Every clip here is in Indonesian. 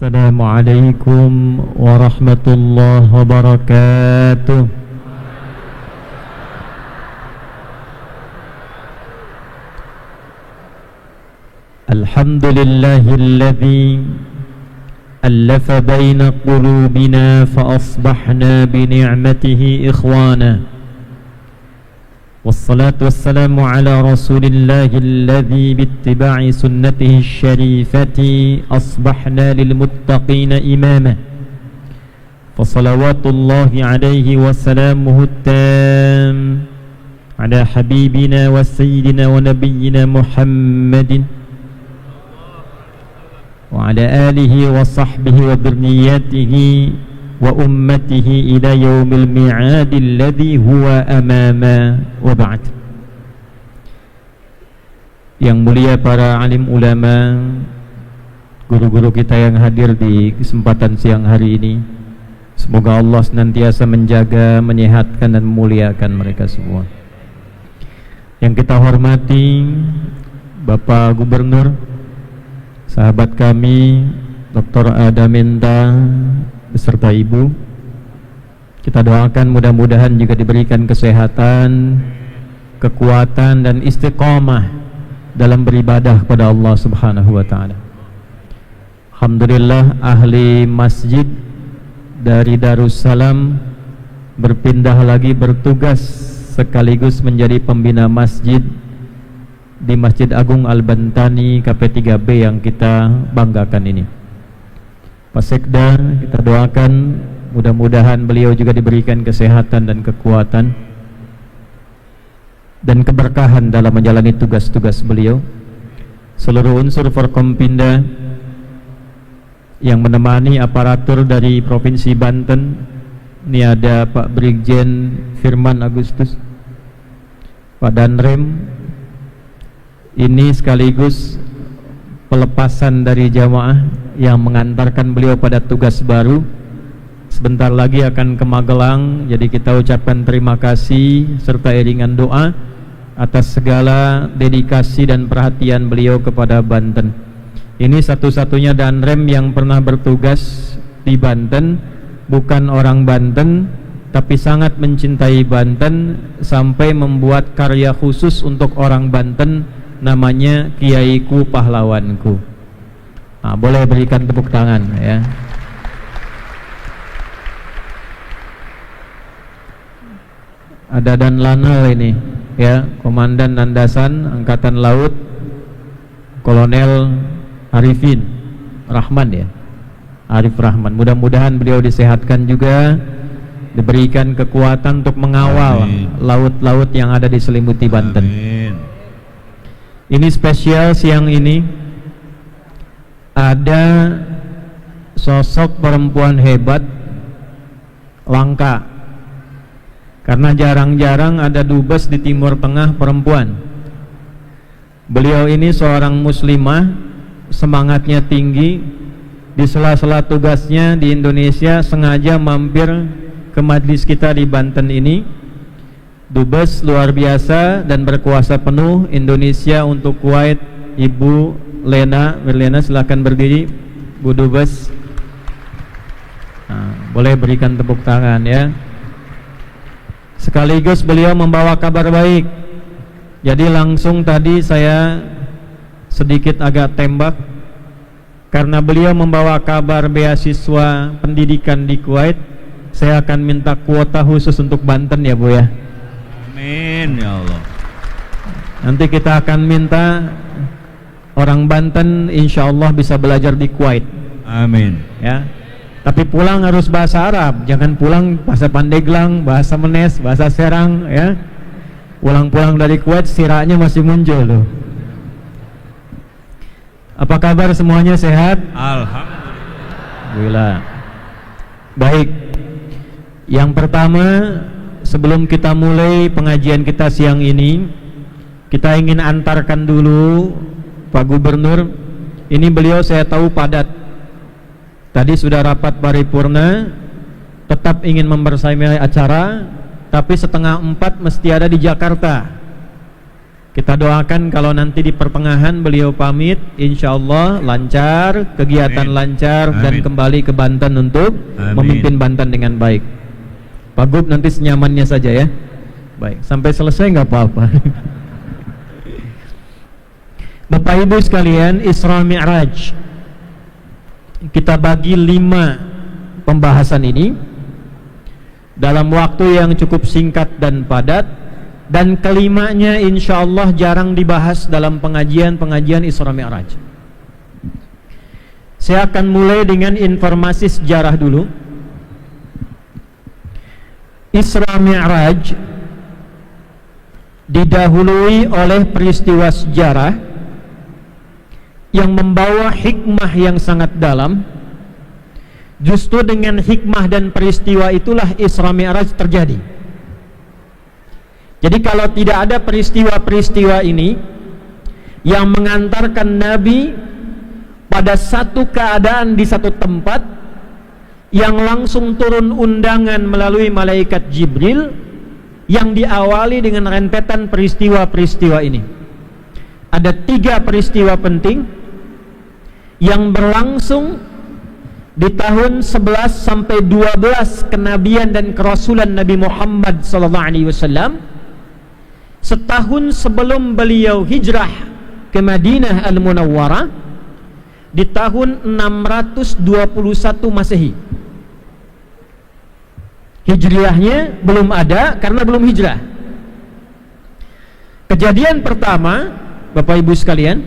Assalamualaikum warahmatullahi wabarakatuh. Alhamdulillahilladzi allafa baina qulubina fa asbahna bi ni'matihi ikhwana. Wassalatu wassalamu ala rasulillahi alladhi bittiba'i sunnatihi syarifati asbahna lilmuttaqina imama. Fassalawatullahi alaihi wassalamuhu tam ala habibina wa sayyidina wa nabiyyina Muhammadin wa ala alihi wa sahbihi wa dhurriyyatihi wa ummatihi ila yaumil mi'ad alladhi huwa amama wa ba'd. Yang mulia para alim ulama, guru-guru kita yang hadir di kesempatan siang hari ini, semoga Allah senantiasa menjaga, menyehatkan dan memuliakan mereka semua. Yang kita hormati Bapak Gubernur, sahabat kami Dr. Adaminta beserta ibu, kita doakan mudah-mudahan juga diberikan kesehatan, kekuatan dan istiqamah dalam beribadah kepada Allah Subhanahu wa taala. Alhamdulillah, ahli masjid dari Darussalam berpindah lagi bertugas sekaligus menjadi pembina masjid di Masjid Agung Al-Bantani KP3B yang kita banggakan ini. Pak Sekda, kita doakan mudah-mudahan beliau juga diberikan kesehatan dan kekuatan dan keberkahan dalam menjalani tugas-tugas beliau. Seluruh unsur Forkompinda yang menemani aparatur dari Provinsi Banten, ini ada Pak Brigjen Firman Agustus, Pak Danrem, ini sekaligus pelepasan dari jamaah yang mengantarkan beliau pada tugas baru. Sebentar lagi akan ke Magelang, jadi kita ucapkan terima kasih serta iringan doa atas segala dedikasi dan perhatian beliau kepada Banten. Ini satu-satunya Danrem yang pernah bertugas di Banten, bukan orang Banten tapi sangat mencintai Banten sampai membuat karya khusus untuk orang Banten, namanya Kiaiku Pahlawanku. Nah, boleh berikan tepuk tangan ya. Ada Dan Lanal ini ya, Komandan Landasan Angkatan Laut, Kolonel Arifin Rahman ya, Arif Rahman. Mudah-mudahan beliau disehatkan juga, diberikan kekuatan untuk mengawal laut-laut yang ada di selimuti Banten. Amin. Ini spesial siang ini ada sosok perempuan hebat, langka, karena jarang-jarang ada dubes di Timur Tengah perempuan. Beliau ini seorang muslimah, semangatnya tinggi, di sela-sela tugasnya di Indonesia sengaja mampir ke majlis kita di Banten ini. Dubes luar biasa dan berkuasa penuh Indonesia untuk Kuwait, Ibu Lena, silakan berdiri, Bu Dubes. Nah, boleh berikan tepuk tangan ya. Sekaligus beliau membawa kabar baik. Jadi langsung tadi saya sedikit agak tembak karena beliau membawa kabar beasiswa pendidikan di Kuwait. Saya akan minta kuota khusus untuk Banten ya Bu ya. Amin ya Allah. Nanti kita akan minta orang Banten insya Allah bisa belajar di Kuwait. Amin ya. Tapi pulang harus bahasa Arab, jangan pulang bahasa Pandeglang, bahasa Menes, bahasa Serang ya. Pulang-pulang dari Kuwait siraknya masih muncul loh. Apa kabar semuanya, sehat? Alhamdulillah. Baik. Yang pertama, sebelum kita mulai pengajian kita siang ini, kita ingin antarkan dulu Pak Gubernur. Ini beliau saya tahu padat. Tadi sudah rapat paripurna, tetap ingin mempersamai acara, tapi 3:30 mesti ada di Jakarta. Kita doakan kalau nanti di pertengahan beliau pamit, insya Allah lancar, kegiatan Amin. lancar dan Amin. kembali ke Banten untuk Amin. memimpin Banten dengan baik. Pak Gub nanti senyamannya saja ya. Baik, sampai selesai nggak apa-apa. Bapak Ibu sekalian, Isra Mi'raj kita bagi 5 pembahasan ini dalam waktu yang cukup singkat dan padat. Dan kelimanya insya Allah jarang dibahas dalam pengajian Isra Mi'raj. Saya akan mulai dengan informasi sejarah dulu. Isra Mi'raj didahului oleh peristiwa sejarah yang membawa hikmah yang sangat dalam. Justru dengan hikmah dan peristiwa itulah Isra Mi'raj terjadi. Jadi kalau tidak ada peristiwa-peristiwa ini yang mengantarkan Nabi pada satu keadaan di satu tempat, yang langsung turun undangan melalui malaikat Jibril, yang diawali dengan rentetan peristiwa-peristiwa ini. Ada 3 peristiwa penting yang berlangsung di tahun 11 sampai 12 kenabian dan kerasulan Nabi Muhammad SAW. Setahun sebelum beliau hijrah ke Madinah Al-Munawwarah di tahun 621 Masehi. Hijriahnya belum ada karena belum hijrah. Kejadian pertama, Bapak Ibu sekalian,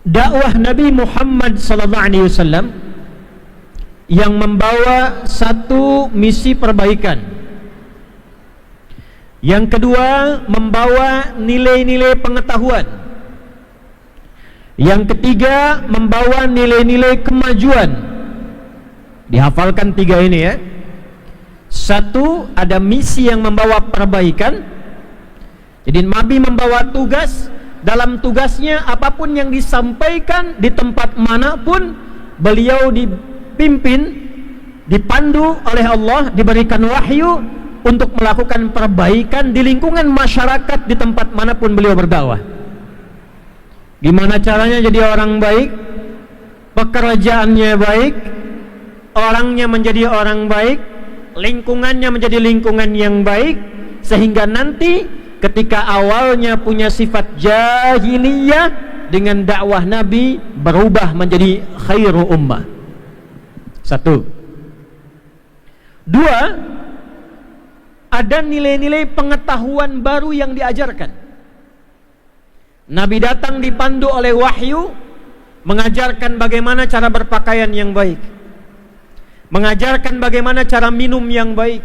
dakwah Nabi Muhammad SAW yang membawa satu misi perbaikan. Yang kedua, membawa nilai-nilai pengetahuan. Yang ketiga, membawa nilai-nilai kemajuan. Dihafalkan 3 ini ya. 1, ada misi yang membawa perbaikan. Jadi Nabi membawa tugas. Dalam tugasnya apapun yang disampaikan di tempat manapun, beliau dipimpin, dipandu oleh Allah, diberikan wahyu untuk melakukan perbaikan di lingkungan masyarakat di tempat manapun beliau berdakwah. Gimana caranya jadi orang baik? Pekerjaannya baik, orangnya menjadi orang baik, lingkungannya menjadi lingkungan yang baik, sehingga nanti ketika awalnya punya sifat jahiliyah, dengan dakwah Nabi berubah menjadi khairu ummah. 1. 2, ada nilai-nilai pengetahuan baru yang diajarkan. Nabi datang dipandu oleh wahyu, mengajarkan bagaimana cara berpakaian yang baik, mengajarkan bagaimana cara minum yang baik,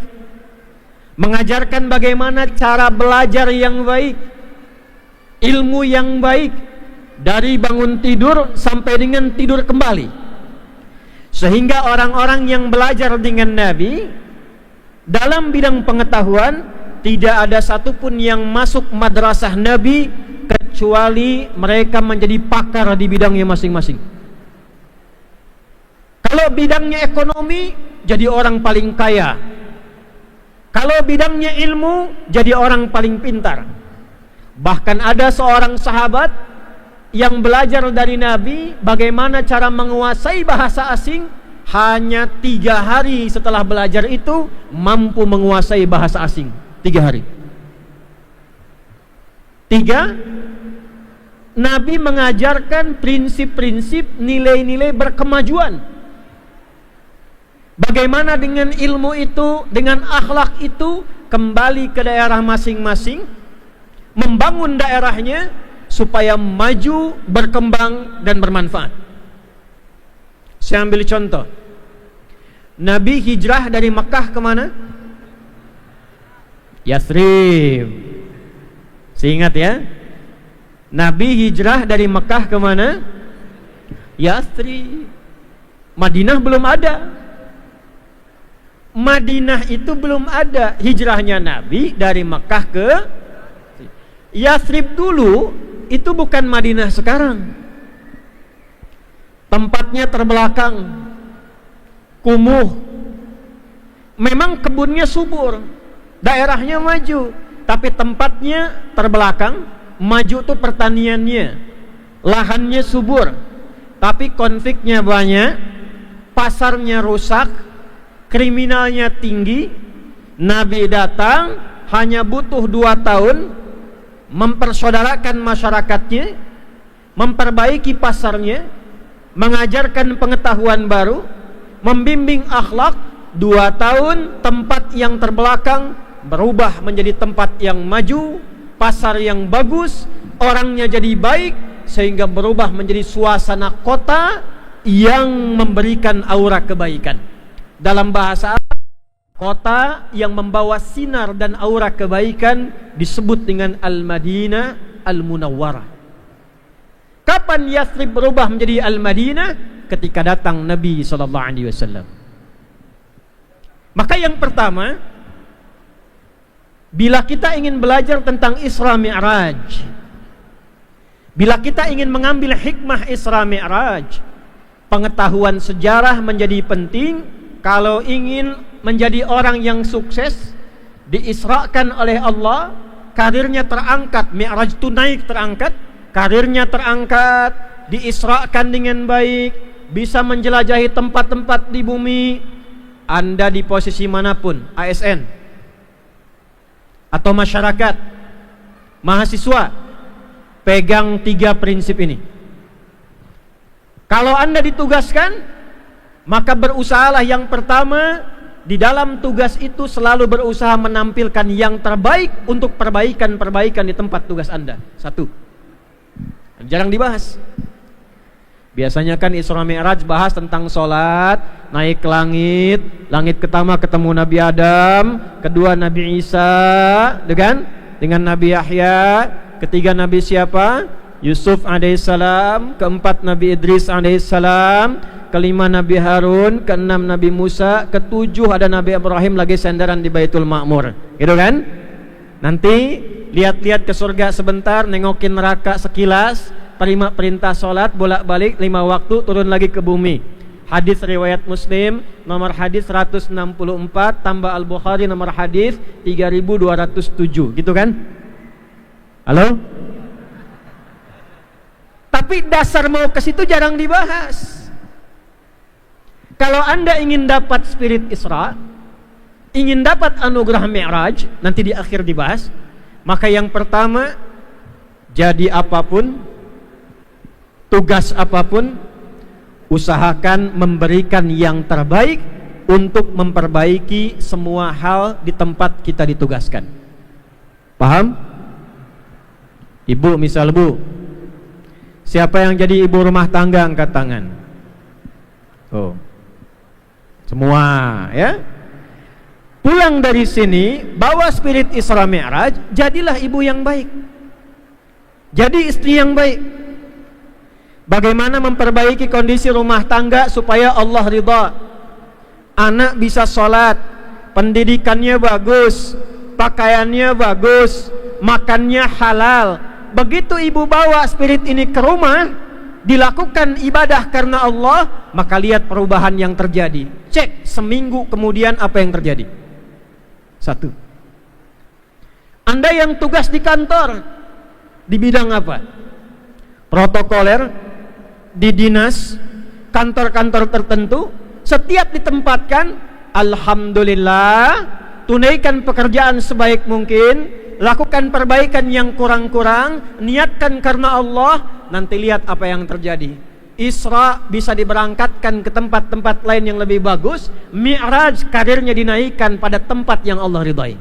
mengajarkan bagaimana cara belajar yang baik, ilmu yang baik, dari bangun tidur sampai dengan tidur kembali. Sehingga orang-orang yang belajar dengan Nabi dalam bidang pengetahuan, tidak ada satupun yang masuk madrasah Nabi kecuali mereka menjadi pakar di bidangnya masing-masing. Kalau bidangnya ekonomi, jadi orang paling kaya. Kalau bidangnya ilmu, jadi orang paling pintar. Bahkan ada seorang sahabat yang belajar dari Nabi bagaimana cara menguasai bahasa asing. Hanya 3 hari setelah belajar itu mampu menguasai bahasa asing. 3 hari. 3, Nabi mengajarkan prinsip-prinsip, nilai-nilai berkemajuan. Bagaimana dengan ilmu itu, dengan akhlak itu, kembali ke daerah masing-masing, membangun daerahnya supaya maju, berkembang dan bermanfaat. Saya ambil contoh. Nabi hijrah dari Makkah kemana? Yathrib. Seingat ya. Nabi hijrah dari Makkah kemana? Yathrib. Madinah belum ada. Madinah itu belum ada. Hijrahnya Nabi dari Makkah ke Yathrib dulu. Itu bukan Madinah sekarang. Tempatnya terbelakang, kumuh. Memang kebunnya subur, daerahnya maju, tapi tempatnya terbelakang. Maju tuh pertaniannya, lahannya subur, tapi konfliknya banyak, pasarnya rusak, kriminalnya tinggi. Nabi datang hanya butuh 2 tahun mempersaudarakan masyarakatnya, memperbaiki pasarnya, mengajarkan pengetahuan baru, membimbing akhlak. 2 tahun tempat yang terbelakang berubah menjadi tempat yang maju, pasar yang bagus, orangnya jadi baik, sehingga berubah menjadi suasana kota yang memberikan aura kebaikan. Dalam bahasa Arab, kota yang membawa sinar dan aura kebaikan disebut dengan Al-Madinah Al-Munawwarah. Kapan Yathrib berubah menjadi Al-Madinah? Ketika datang Nabi SAW. Maka yang pertama, bila kita ingin belajar tentang Isra Mi'raj, bila kita ingin mengambil hikmah Isra Mi'raj, pengetahuan sejarah menjadi penting. Kalau ingin menjadi orang yang sukses, diisrakan oleh Allah, karirnya terangkat, Mi'raj itu naik terangkat, karirnya terangkat, diisrakan dengan baik, bisa menjelajahi tempat-tempat di bumi. Anda di posisi manapun, ASN atau masyarakat, mahasiswa, pegang 3 prinsip ini. Kalau Anda ditugaskan, maka berusahalah yang pertama, di dalam tugas itu selalu berusaha menampilkan yang terbaik untuk perbaikan-perbaikan di tempat tugas Anda. 1. Jarang dibahas. Biasanya kan Isra Mi'raj bahas tentang sholat, naik ke langit, langit pertama ketemu Nabi Adam, kedua Nabi Isa, dengan Nabi Yahya, ketiga Nabi siapa? Yusuf alaihissalam, keempat Nabi Idris alaihissalam, kelima Nabi Harun, keenam Nabi Musa, ketujuh ada Nabi Ibrahim lagi sendaran di Baitul Ma'mur. Gitu kan? Nanti lihat-lihat ke surga sebentar, nengokin neraka sekilas, terima perintah sholat, bolak-balik 5 waktu, turun lagi ke bumi. Hadis riwayat Muslim, nomor hadis 164, tambah Al-Bukhari nomor hadis 3207. Gitu kan? Halo? Tapi dasar mau ke situ jarang dibahas. Kalau Anda ingin dapat spirit Isra, ingin dapat anugerah Mi'raj, nanti di akhir dibahas, maka yang pertama, jadi apapun, tugas apapun, usahakan memberikan yang terbaik untuk memperbaiki semua hal di tempat kita ditugaskan. Paham? Ibu, misal Bu, siapa yang jadi ibu rumah tangga angkat tangan? Oh, semua ya. Pulang dari sini, bawa spirit Isra Mi'raj, jadilah ibu yang baik, jadi istri yang baik. Bagaimana memperbaiki kondisi rumah tangga supaya Allah ridha? Anak bisa sholat, pendidikannya bagus, pakaiannya bagus, makannya halal. Begitu ibu bawa spirit ini ke rumah, dilakukan ibadah karena Allah, maka lihat perubahan yang terjadi. Cek seminggu kemudian apa yang terjadi. 1. Anda yang tugas di kantor, di bidang apa? Protokoler, di dinas, kantor-kantor tertentu, setiap ditempatkan, alhamdulillah, tunaikan pekerjaan sebaik mungkin, lakukan perbaikan yang kurang-kurang, niatkan karena Allah, nanti lihat apa yang terjadi. Isra bisa diberangkatkan ke tempat-tempat lain yang lebih bagus, Mi'raj karirnya dinaikkan pada tempat yang Allah ridhai.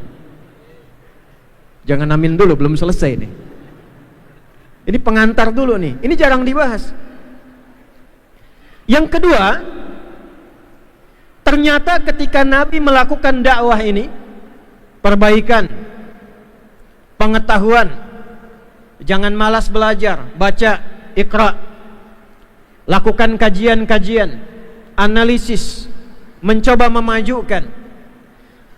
Jangan amin dulu, belum selesai nih. Ini pengantar dulu nih, ini jarang dibahas. Yang kedua, ternyata ketika Nabi melakukan dakwah ini, perbaikan, pengetahuan, jangan malas belajar, baca, Iqra, lakukan kajian-kajian, analisis, mencoba memajukan.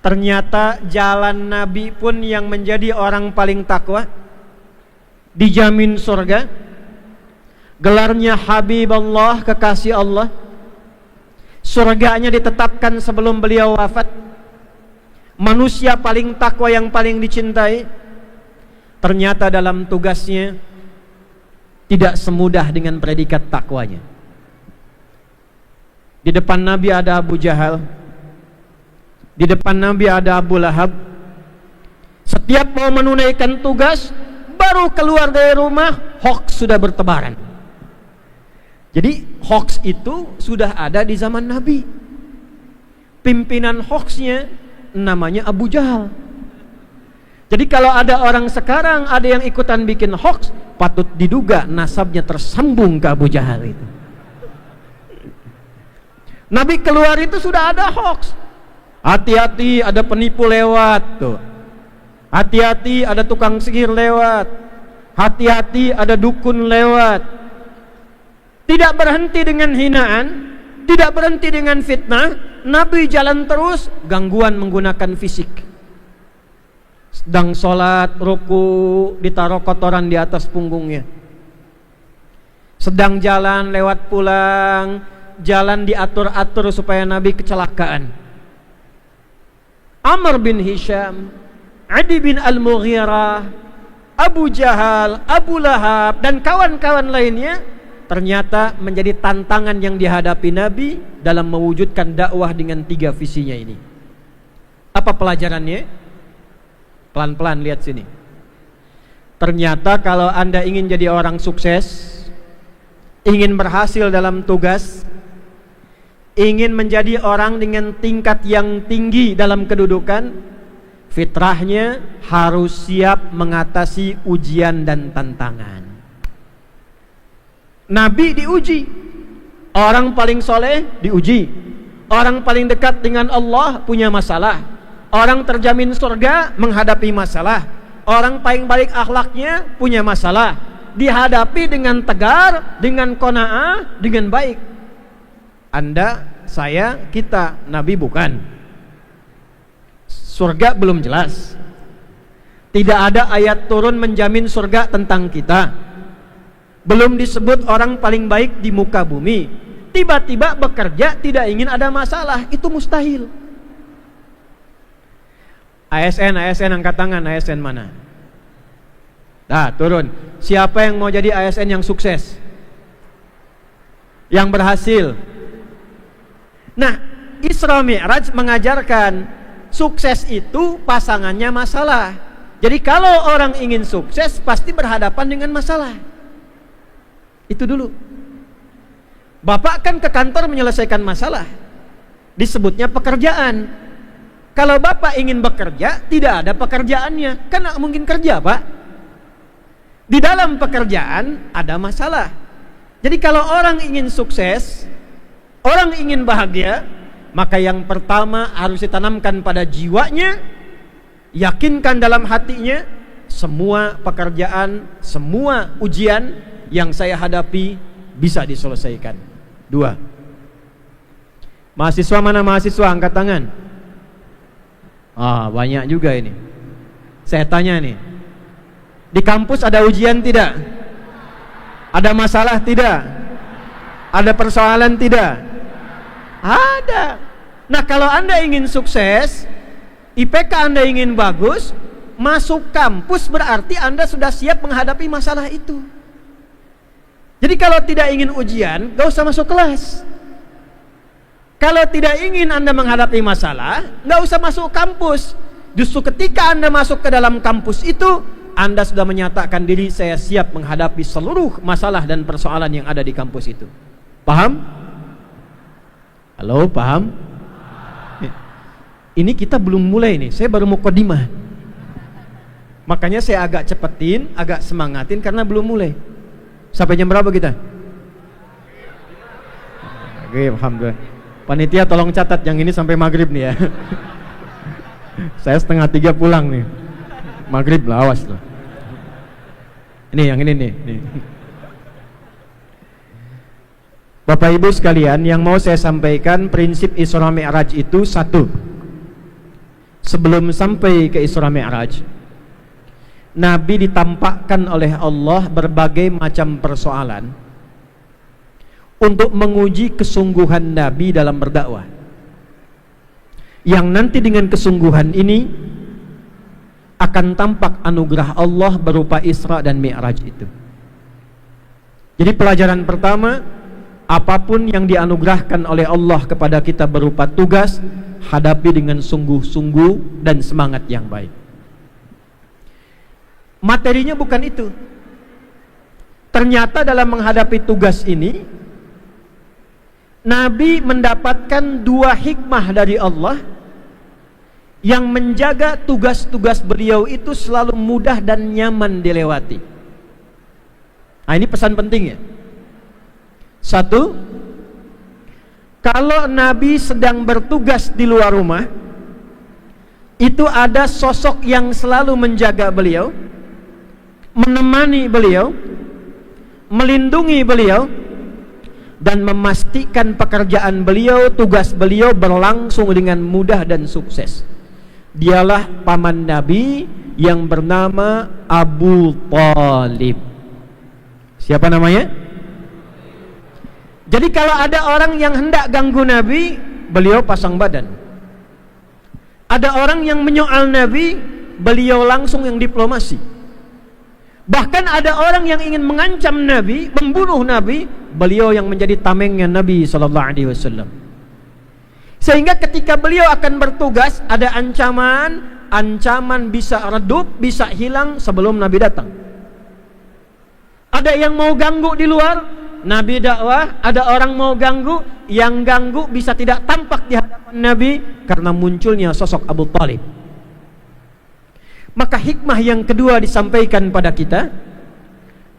Ternyata jalan Nabi pun yang menjadi orang paling takwa, dijamin surga, gelarnya Habib Allah, kekasih Allah, surganya ditetapkan sebelum beliau wafat, manusia paling takwa yang paling dicintai, ternyata dalam tugasnya tidak semudah dengan predikat takwanya. Di depan Nabi ada Abu Jahal, di depan Nabi ada Abu Lahab. Setiap mau menunaikan tugas, baru keluar dari rumah, hoax sudah bertebaran. Jadi hoax itu sudah ada di zaman Nabi. Pimpinan hoaxnya namanya Abu Jahal. Jadi kalau ada orang sekarang ada yang ikutan bikin hoax, patut diduga nasabnya tersambung ke Abu Jahal itu. Nabi keluar itu sudah ada hoax. Hati-hati ada penipu lewat tuh. Hati-hati ada tukang sihir lewat. Hati-hati ada dukun lewat. Tidak berhenti dengan hinaan, tidak berhenti dengan fitnah. Nabi jalan terus, gangguan menggunakan fisik. Sedang sholat, ruku, ditaruh kotoran di atas punggungnya. Sedang jalan, lewat pulang, jalan diatur-atur supaya Nabi kecelakaan. Amr bin Hisham, Adi bin Al-Mughirah, Abu Jahal, Abu Lahab, dan kawan-kawan lainnya ternyata menjadi tantangan yang dihadapi Nabi dalam mewujudkan dakwah dengan 3 visinya ini. Apa pelajarannya? Pelan-pelan lihat sini. Ternyata kalau Anda ingin jadi orang sukses, ingin berhasil dalam tugas, ingin menjadi orang dengan tingkat yang tinggi dalam kedudukan, fitrahnya harus siap mengatasi ujian dan tantangan. Nabi diuji, orang paling soleh diuji, orang paling dekat dengan Allah punya masalah, orang terjamin surga menghadapi masalah, orang paling baik akhlaknya punya masalah, dihadapi dengan tegar, dengan qanaah, dengan baik. Anda, saya, kita, Nabi bukan. Surga belum jelas. Tidak ada ayat turun menjamin surga tentang kita. Belum disebut orang paling baik di muka bumi. Tiba-tiba bekerja tidak ingin ada masalah, itu mustahil. ASN angkat tangan. ASN mana? Nah, turun. Siapa yang mau jadi ASN yang sukses? Yang berhasil? Nah, Isra Mi'raj mengajarkan sukses itu pasangannya masalah. Jadi kalau orang ingin sukses pasti berhadapan dengan masalah. Itu dulu. Bapak kan ke kantor menyelesaikan masalah, disebutnya pekerjaan. Kalau bapak ingin bekerja, tidak ada pekerjaannya, kan nggak mungkin kerja, Pak. Di dalam pekerjaan ada masalah. Jadi kalau orang ingin sukses, orang ingin bahagia, maka yang pertama harus ditanamkan pada jiwanya, yakinkan dalam hatinya, semua pekerjaan, semua ujian yang saya hadapi bisa diselesaikan. 2. Mahasiswa mana mahasiswa? Angkat tangan. Banyak juga ini. Saya tanya nih, di kampus ada ujian tidak? Ada masalah tidak? Ada persoalan tidak? Ada. Nah, kalau Anda ingin sukses, IPK Anda ingin bagus, masuk kampus berarti Anda sudah siap menghadapi masalah itu. Jadi kalau tidak ingin ujian, gak usah masuk kelas. Kalau tidak ingin Anda menghadapi masalah, gak usah masuk kampus. Justru ketika Anda masuk ke dalam kampus itu, Anda sudah menyatakan diri, saya siap menghadapi seluruh masalah dan persoalan yang ada di kampus itu. Paham? Halo, paham? Ini kita belum mulai nih, saya baru mau mukadimah. Makanya saya agak cepetin, agak semangatin karena belum mulai. Sampai jam berapa kita? Oke, alhamdulillah. Panitia tolong catat yang ini sampai maghrib nih ya. Saya 2:30 pulang nih. Maghrib lah, awas loh. Ini yang ini nih. Bapak Ibu sekalian, yang mau saya sampaikan, prinsip Isra Mi'raj itu 1. Sebelum sampai ke Isra Mi'raj, Nabi ditampakkan oleh Allah berbagai macam persoalan untuk menguji kesungguhan Nabi dalam berdakwah. Yang nanti dengan kesungguhan ini akan tampak anugerah Allah berupa Isra dan Mi'raj itu. Jadi pelajaran pertama, apapun yang dianugerahkan oleh Allah kepada kita berupa tugas, hadapi dengan sungguh-sungguh dan semangat yang baik. Materinya bukan itu. Ternyata dalam menghadapi tugas ini, Nabi mendapatkan 2 hikmah dari Allah yang menjaga tugas-tugas beliau itu selalu mudah dan nyaman dilewati. Nah, ini pesan penting ya. 1, kalau Nabi sedang bertugas di luar rumah, itu ada sosok yang selalu menjaga beliau, menemani beliau, melindungi beliau, dan memastikan pekerjaan beliau, tugas beliau berlangsung dengan mudah dan sukses. Dialah paman Nabi yang bernama Abu Thalib. Siapa namanya? Jadi kalau ada orang yang hendak ganggu Nabi, beliau pasang badan. Ada orang yang menyoal Nabi, beliau langsung yang diplomasi. Bahkan ada orang yang ingin mengancam Nabi, membunuh Nabi, beliau yang menjadi tamengnya Nabi SAW. Sehingga ketika beliau akan bertugas, ada ancaman bisa redup, bisa hilang sebelum Nabi datang. Ada yang mau ganggu di luar, Nabi dakwah, ada orang mau ganggu, yang ganggu bisa tidak tampak di hadapan Nabi karena munculnya sosok Abu Thalib. Maka hikmah yang kedua disampaikan pada kita,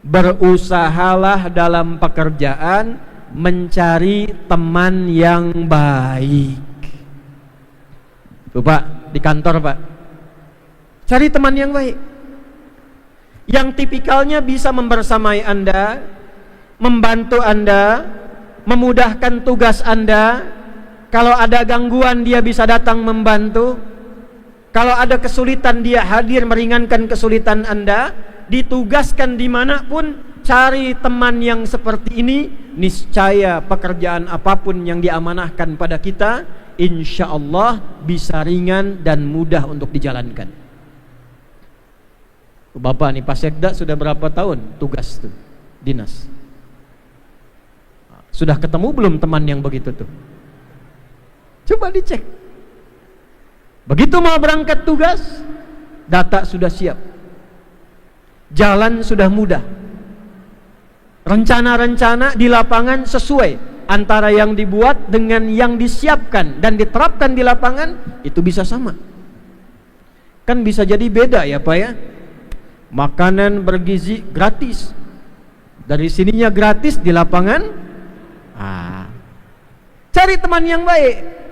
berusahalah dalam pekerjaan mencari teman yang baik. Tuh Pak, di kantor Pak, cari teman yang baik, yang tipikalnya bisa membersamai Anda, membantu Anda, memudahkan tugas Anda. Kalau ada gangguan dia bisa datang membantu. Kalau ada kesulitan dia hadir meringankan kesulitan Anda. Ditugaskan dimanapun, cari teman yang seperti ini, niscaya pekerjaan apapun yang diamanahkan pada kita, insya Allah bisa ringan dan mudah untuk dijalankan. Bapak nih Pak Sekda sudah berapa tahun tugas tuh, dinas? Sudah ketemu belum teman yang begitu tuh? Coba dicek. Begitu mau berangkat tugas, data sudah siap, jalan sudah mudah, rencana-rencana di lapangan sesuai, antara yang dibuat dengan yang disiapkan dan diterapkan di lapangan itu bisa sama. Kan bisa jadi beda ya Pak ya. Makanan bergizi gratis, dari sininya gratis, di lapangan cari teman yang baik.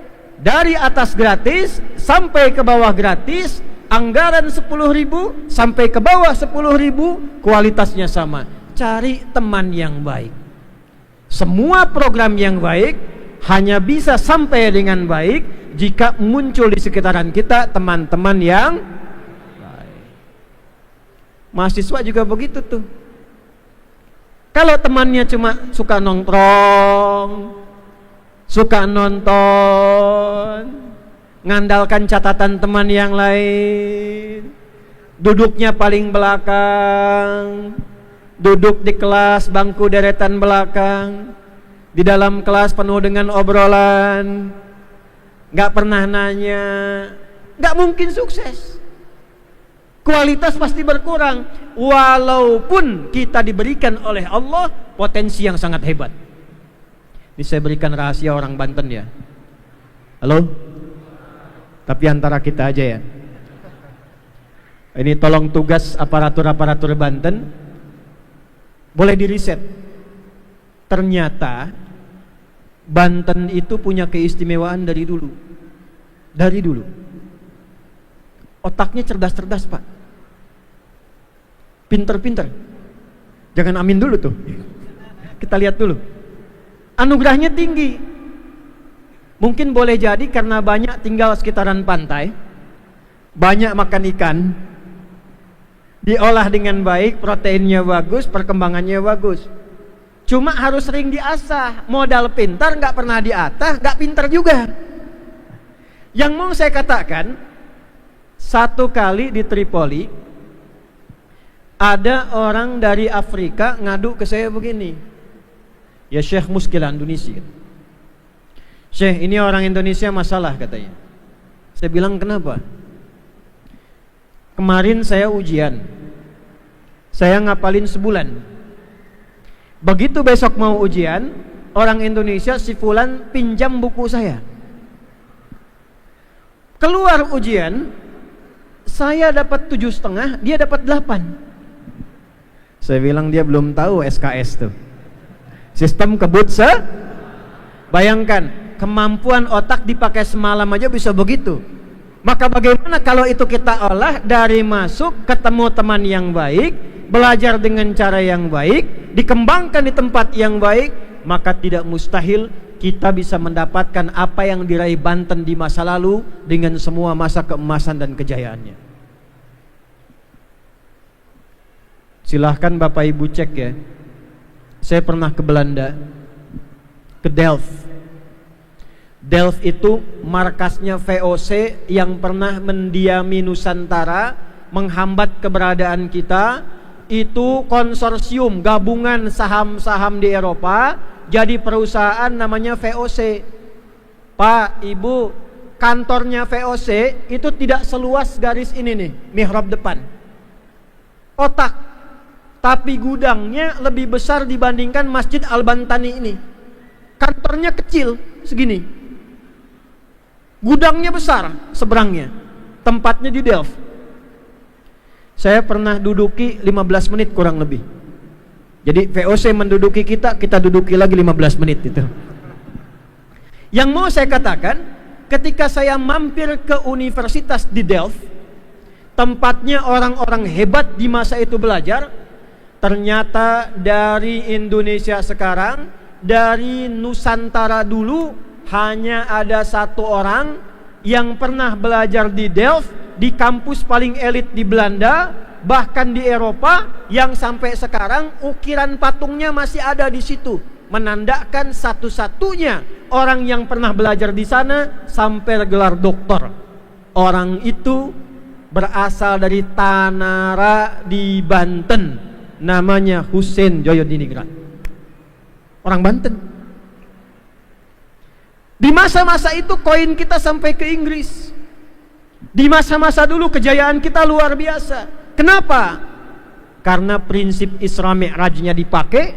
Dari atas gratis sampai ke bawah gratis, anggaran 10.000 sampai ke bawah 10.000, kualitasnya sama. Cari teman yang baik. Semua program yang baik hanya bisa sampai dengan baik jika muncul di sekitaran kita teman-teman yang baik. Mahasiswa juga begitu tuh. Kalau temannya cuma suka nongkrong, suka nonton, ngandalkan catatan teman yang lain, duduknya paling belakang, duduk di kelas bangku deretan belakang, di dalam kelas penuh dengan obrolan, gak pernah nanya, gak mungkin sukses. Kualitas pasti berkurang, walaupun kita diberikan oleh Allah potensi yang sangat hebat. Ini saya berikan rahasia orang Banten ya. Halo? Tapi antara kita aja ya. Ini tolong tugas aparatur-aparatur Banten, boleh diriset. Ternyata Banten itu punya keistimewaan dari dulu. Dari dulu. Otaknya cerdas-cerdas Pak. Pinter-pinter. Jangan amin dulu tuh. Kita lihat dulu. Anugerahnya tinggi. Mungkin boleh jadi karena banyak tinggal sekitaran pantai, banyak makan ikan, diolah dengan baik, proteinnya bagus, perkembangannya bagus. Cuma harus sering diasah. Modal pintar gak pernah diasah, gak pintar juga. Yang mau saya katakan, Satu kali di Tripoli ada orang dari Afrika ngadu ke saya begini, ya Syekh, muskilah Indonesia. Syekh, ini orang Indonesia masalah katanya. Saya bilang, kenapa? Kemarin saya ujian, saya ngapalin sebulan. Begitu besok mau ujian, orang Indonesia si fulan pinjam buku saya. Keluar ujian, saya dapat 7,5, dia dapat 8. Saya bilang, dia belum tahu SKS tuh, sistem kebut bayangkan, kemampuan otak dipakai semalam aja bisa begitu. Maka bagaimana kalau itu kita olah dari masuk, ketemu teman yang baik, belajar dengan cara yang baik, dikembangkan di tempat yang baik, maka tidak mustahil kita bisa mendapatkan apa yang diraih Banten di masa lalu dengan semua masa keemasan dan kejayaannya. Silahkan Bapak Ibu cek ya. Saya pernah ke Belanda, ke Delft. Delft itu markasnya VOC yang pernah mendiami Nusantara, menghambat keberadaan kita. Itu konsorsium gabungan saham-saham di Eropa, jadi perusahaan namanya VOC. Pak, Ibu, kantornya VOC itu tidak seluas garis ini nih, mihrab depan, otak, tapi gudangnya lebih besar dibandingkan Masjid Al-Bantani ini. Kantornya kecil segini, gudangnya besar seberangnya, tempatnya di Delft. Saya pernah duduki 15 menit kurang lebih. Jadi VOC menduduki kita, kita duduki lagi 15 menit itu. Yang mau saya katakan, ketika saya mampir ke universitas di Delft, tempatnya orang-orang hebat di masa itu belajar, ternyata dari Indonesia sekarang, dari Nusantara dulu, hanya ada satu orang yang pernah belajar di Delft, di kampus paling elit di Belanda, bahkan di Eropa, yang sampai sekarang ukiran patungnya masih ada di situ, menandakan satu-satunya orang yang pernah belajar di sana sampai gelar doktor. Orang itu berasal dari Tanara di Banten, namanya Hussein Joyodiningrat, orang Banten. Di masa-masa itu koin kita sampai ke Inggris. Di masa-masa dulu kejayaan kita luar biasa. Kenapa? Karena prinsip Isra Mi'rajnya dipakai,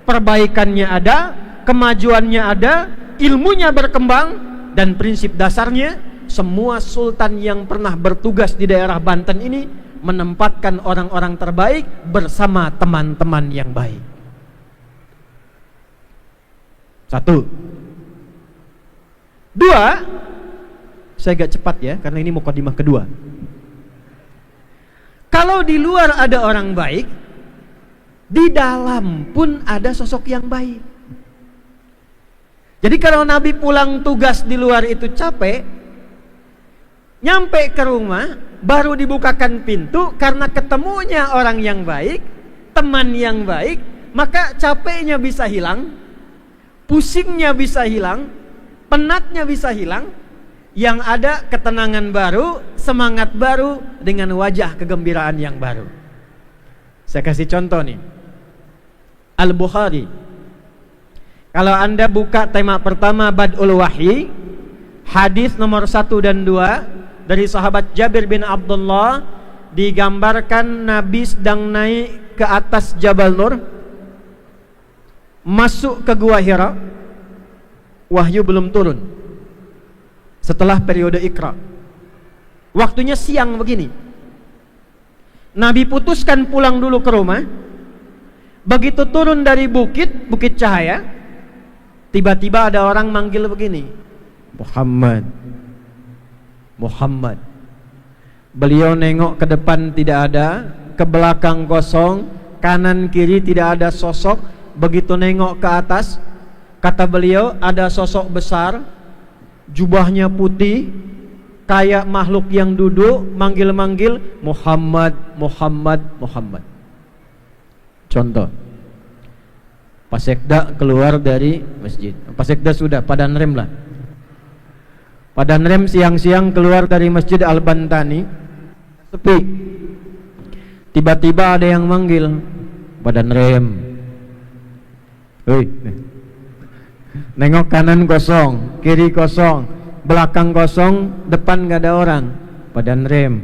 perbaikannya ada, kemajuannya ada, ilmunya berkembang, dan prinsip dasarnya semua sultan yang pernah bertugas di daerah Banten ini menempatkan orang-orang terbaik bersama teman-teman yang baik. Satu. Dua, saya agak cepat ya, karena ini mukadimah kedua. Kalau di luar ada orang baik, di dalam pun ada sosok yang baik. Jadi kalau Nabi pulang tugas di luar itu capek, nyampe ke rumah, baru dibukakan pintu, karena ketemunya orang yang baik, teman yang baik, maka capeknya bisa hilang, pusingnya bisa hilang, penatnya bisa hilang, yang ada ketenangan baru, semangat baru, dengan wajah kegembiraan yang baru. Saya kasih contoh nih, Al-Bukhari. Kalau Anda buka tema pertama Bad'ul Wahyi, hadis nomor 1 dan 2 dari sahabat Jabir bin Abdullah, digambarkan Nabi sedang naik ke atas Jabal Nur, masuk ke Gua Hira, wahyu belum turun. Setelah periode Iqra, waktunya siang begini, Nabi putuskan pulang dulu ke rumah. Begitu turun dari Bukit Cahaya, tiba-tiba ada orang manggil begini, Muhammad, Muhammad. Beliau nengok ke depan tidak ada, ke belakang kosong, kanan kiri tidak ada sosok. Begitu nengok ke atas, kata beliau, ada sosok besar, jubahnya putih, kayak makhluk yang duduk, manggil-manggil, Muhammad, Muhammad, Muhammad. Contoh, Pak Sekda keluar dari masjid. Pak Sekda sudah, Padan Rem lah. Padan Rem siang-siang keluar dari Masjid Al-Bantani, Sepi. Tiba-tiba ada yang manggil, badan rem. Hei. Nengok kanan kosong, kiri kosong, belakang kosong, depan gak ada orang, badan rem.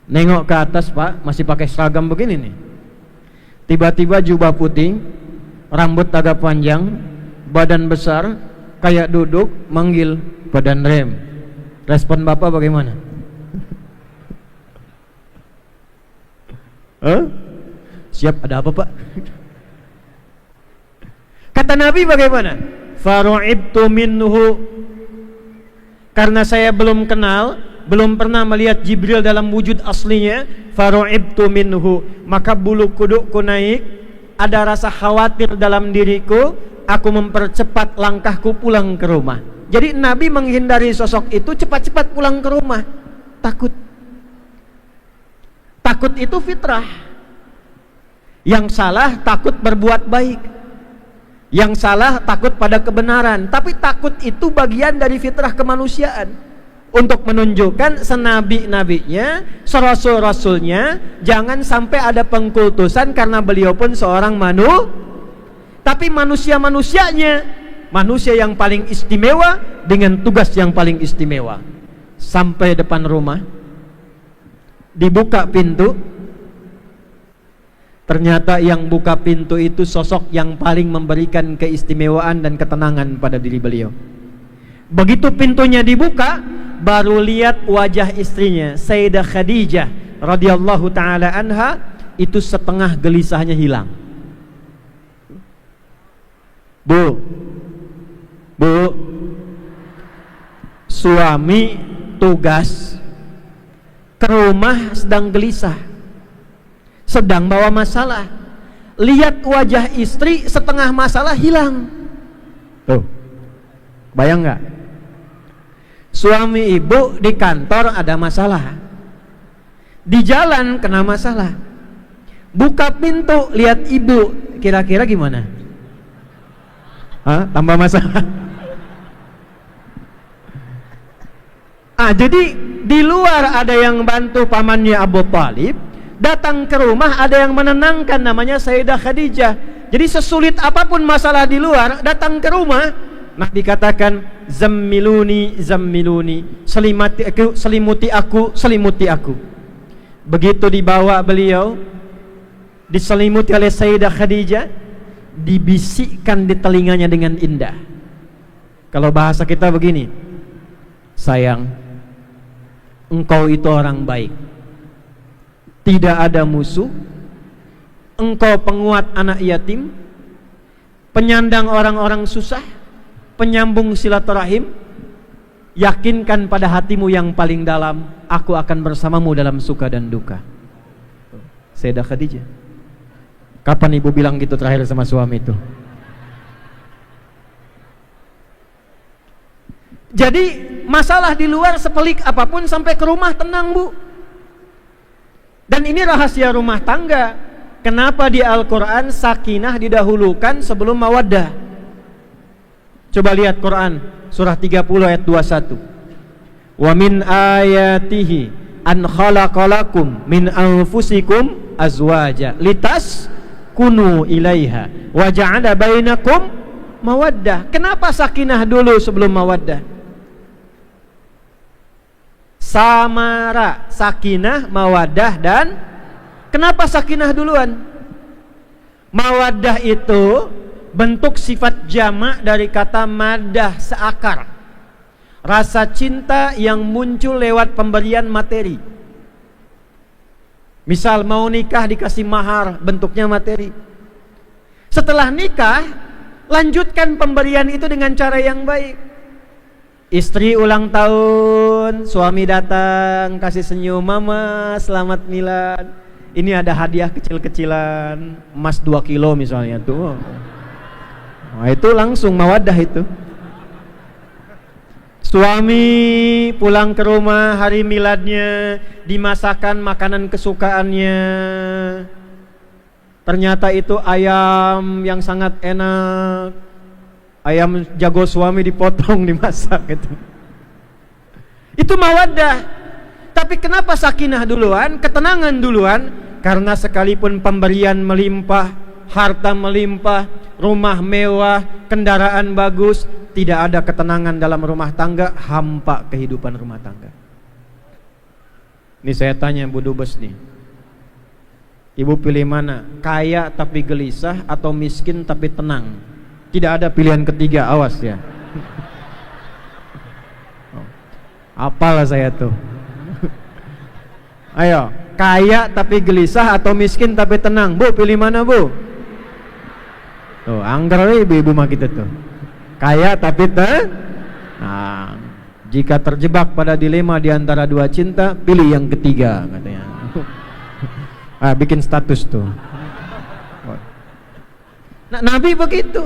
Nengok ke atas, Pak, masih pakai seragam begini nih. Tiba-tiba jubah putih, rambut agak panjang, badan besar, kayak duduk, manggil, badan rem. Respon Bapak bagaimana? Siap, ada apa, Pak? Kata Nabi bagaimana? Faru'ibtu minhu, karena saya belum kenal, belum pernah melihat Jibril dalam wujud aslinya. Faru'ibtu minhu, maka bulu kudukku naik, ada rasa khawatir dalam diriku, aku mempercepat langkahku pulang ke rumah. Jadi Nabi menghindari sosok itu, cepat-cepat pulang ke rumah. Takut. Takut itu fitrah. Yang salah takut berbuat baik, yang salah takut pada kebenaran. Tapi takut itu bagian dari fitrah kemanusiaan, untuk menunjukkan senabi-nabinya, serasul-rasulnya, jangan sampai ada pengkultusan karena beliau pun seorang tapi manusia-manusianya, manusia yang paling istimewa dengan tugas yang paling istimewa. Sampai depan rumah, dibuka pintu. Ternyata yang buka pintu itu sosok yang paling memberikan keistimewaan dan ketenangan pada diri beliau. Begitu pintunya dibuka, baru lihat wajah istrinya, Sayyidah Khadijah radhiyallahu taala anha, itu setengah gelisahnya hilang. Bu, suami tugas ke rumah sedang gelisah, sedang bawa masalah. Lihat wajah istri, setengah masalah hilang. Tuh, bayang nggak? Suami ibu di kantor ada masalah, di jalan kena masalah, buka pintu lihat ibu, kira-kira gimana? Tambah masalah. Jadi di luar ada yang bantu pamannya Abu Talib, datang ke rumah ada yang menenangkan, namanya Sayyidah Khadijah. Jadi sesulit apapun masalah di luar, datang ke rumah, Nabi katakan, zammiluni, zammiluni, selimuti aku, selimuti aku. Begitu dibawa beliau, diselimuti oleh Sayyidah Khadijah, dibisikkan di telinganya dengan indah. Kalau bahasa kita begini, sayang, engkau itu orang baik, tidak ada musuh, engkau penguat anak yatim, penyandang orang-orang susah, penyambung silaturahim. Yakinkan pada hatimu yang paling dalam, aku akan bersamamu dalam suka dan duka. Sayyidah Khadijah. Kapan ibu bilang gitu terakhir sama suami itu? Jadi masalah di luar sepelik apapun, sampai ke rumah tenang, Bu. Dan ini rahasia rumah tangga. Kenapa di Al-Quran sakinah didahulukan sebelum mawaddah? Coba lihat Quran surah 30 ayat 21. Wa min ayatihi an khalaqalakum min anfusikum azwaja litas kunu ilaiha wa ja'ala bainakum mawaddah. Kenapa sakinah dulu sebelum mawaddah? Samara, sakinah, mawaddah, dan kenapa sakinah duluan? Mawaddah itu bentuk sifat jamak dari kata madah, seakar. Rasa cinta yang muncul lewat pemberian materi. Misal mau nikah dikasih mahar, bentuknya materi. Setelah nikah, lanjutkan pemberian itu dengan cara yang baik. Istri ulang tahun, suami datang kasih senyum, mama selamat milad, ini ada hadiah kecil-kecilan, emas 2 kilo misalnya tuh. Nah, itu langsung mawaddah itu. Suami pulang ke rumah hari miladnya, dimasakkan makanan kesukaannya. Ternyata itu ayam yang sangat enak, ayam jago suami dipotong, dimasak gitu. Itu mawaddah. Tapi Tapi kenapa sakinah duluan, ketenangan duluan? Karena sekalipun pemberian melimpah, harta melimpah, rumah mewah, kendaraan bagus, tidak ada ketenangan dalam rumah tangga, hampa kehidupan rumah tangga. Ini saya tanya Bu Dubes nih, Ibu pilih mana? Kaya tapi gelisah atau miskin tapi tenang? Tidak ada pilihan ketiga, awas ya. Apalah saya tuh. Ayo, kaya tapi gelisah atau miskin tapi tenang? Bu, pilih mana Bu? Tuh, anggar ibu-ibu mah kita tuh. Kaya tapi nah, jika terjebak pada dilema di antara dua cinta, pilih yang ketiga katanya. Bikin status tuh. Nah, Nabi begitu.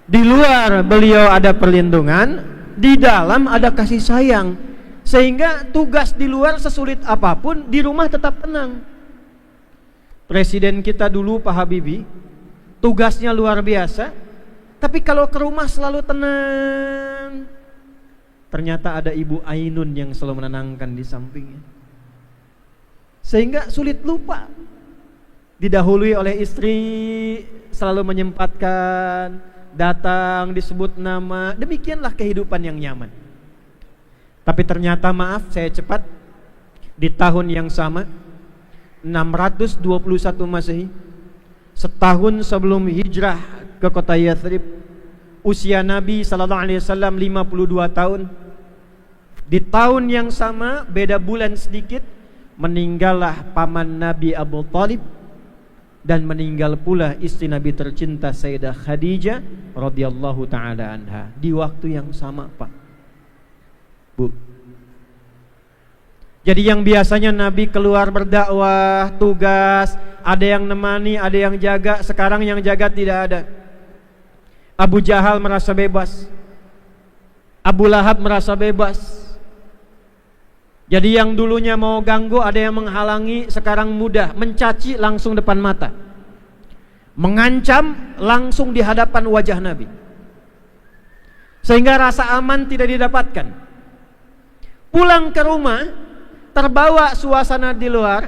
Di luar beliau ada perlindungan, di dalam ada kasih sayang. Sehingga tugas di luar sesulit apapun, di rumah tetap tenang. Presiden kita dulu Pak Habibie, tugasnya luar biasa, tapi kalau ke rumah selalu tenang. Ternyata ada Ibu Ainun yang selalu menenangkan di sampingnya. Sehingga sulit lupa. Didahului oleh istri, selalu menyempatkan, datang, disebut nama. Demikianlah kehidupan yang nyaman. Tapi ternyata maaf, saya cepat, di tahun yang sama 621 Masehi, setahun sebelum hijrah ke kota Yathrib, usia Nabi SAW 52 tahun. Di tahun yang sama, beda bulan sedikit, meninggallah paman Nabi Abu Talib, dan meninggal pula istri Nabi tercinta Sayyidah Khadijah radhiyallahu taala anha di waktu yang sama, Pak. Bu. Jadi yang biasanya Nabi keluar berdakwah, tugas, ada yang nemani, ada yang jaga, sekarang yang jaga tidak ada. Abu Jahal merasa bebas, Abu Lahab merasa bebas. Jadi yang dulunya mau ganggu, ada yang menghalangi, sekarang mudah, mencaci langsung depan mata, mengancam langsung di hadapan wajah Nabi. Sehingga rasa aman tidak didapatkan. Pulang ke rumah, terbawa suasana di luar,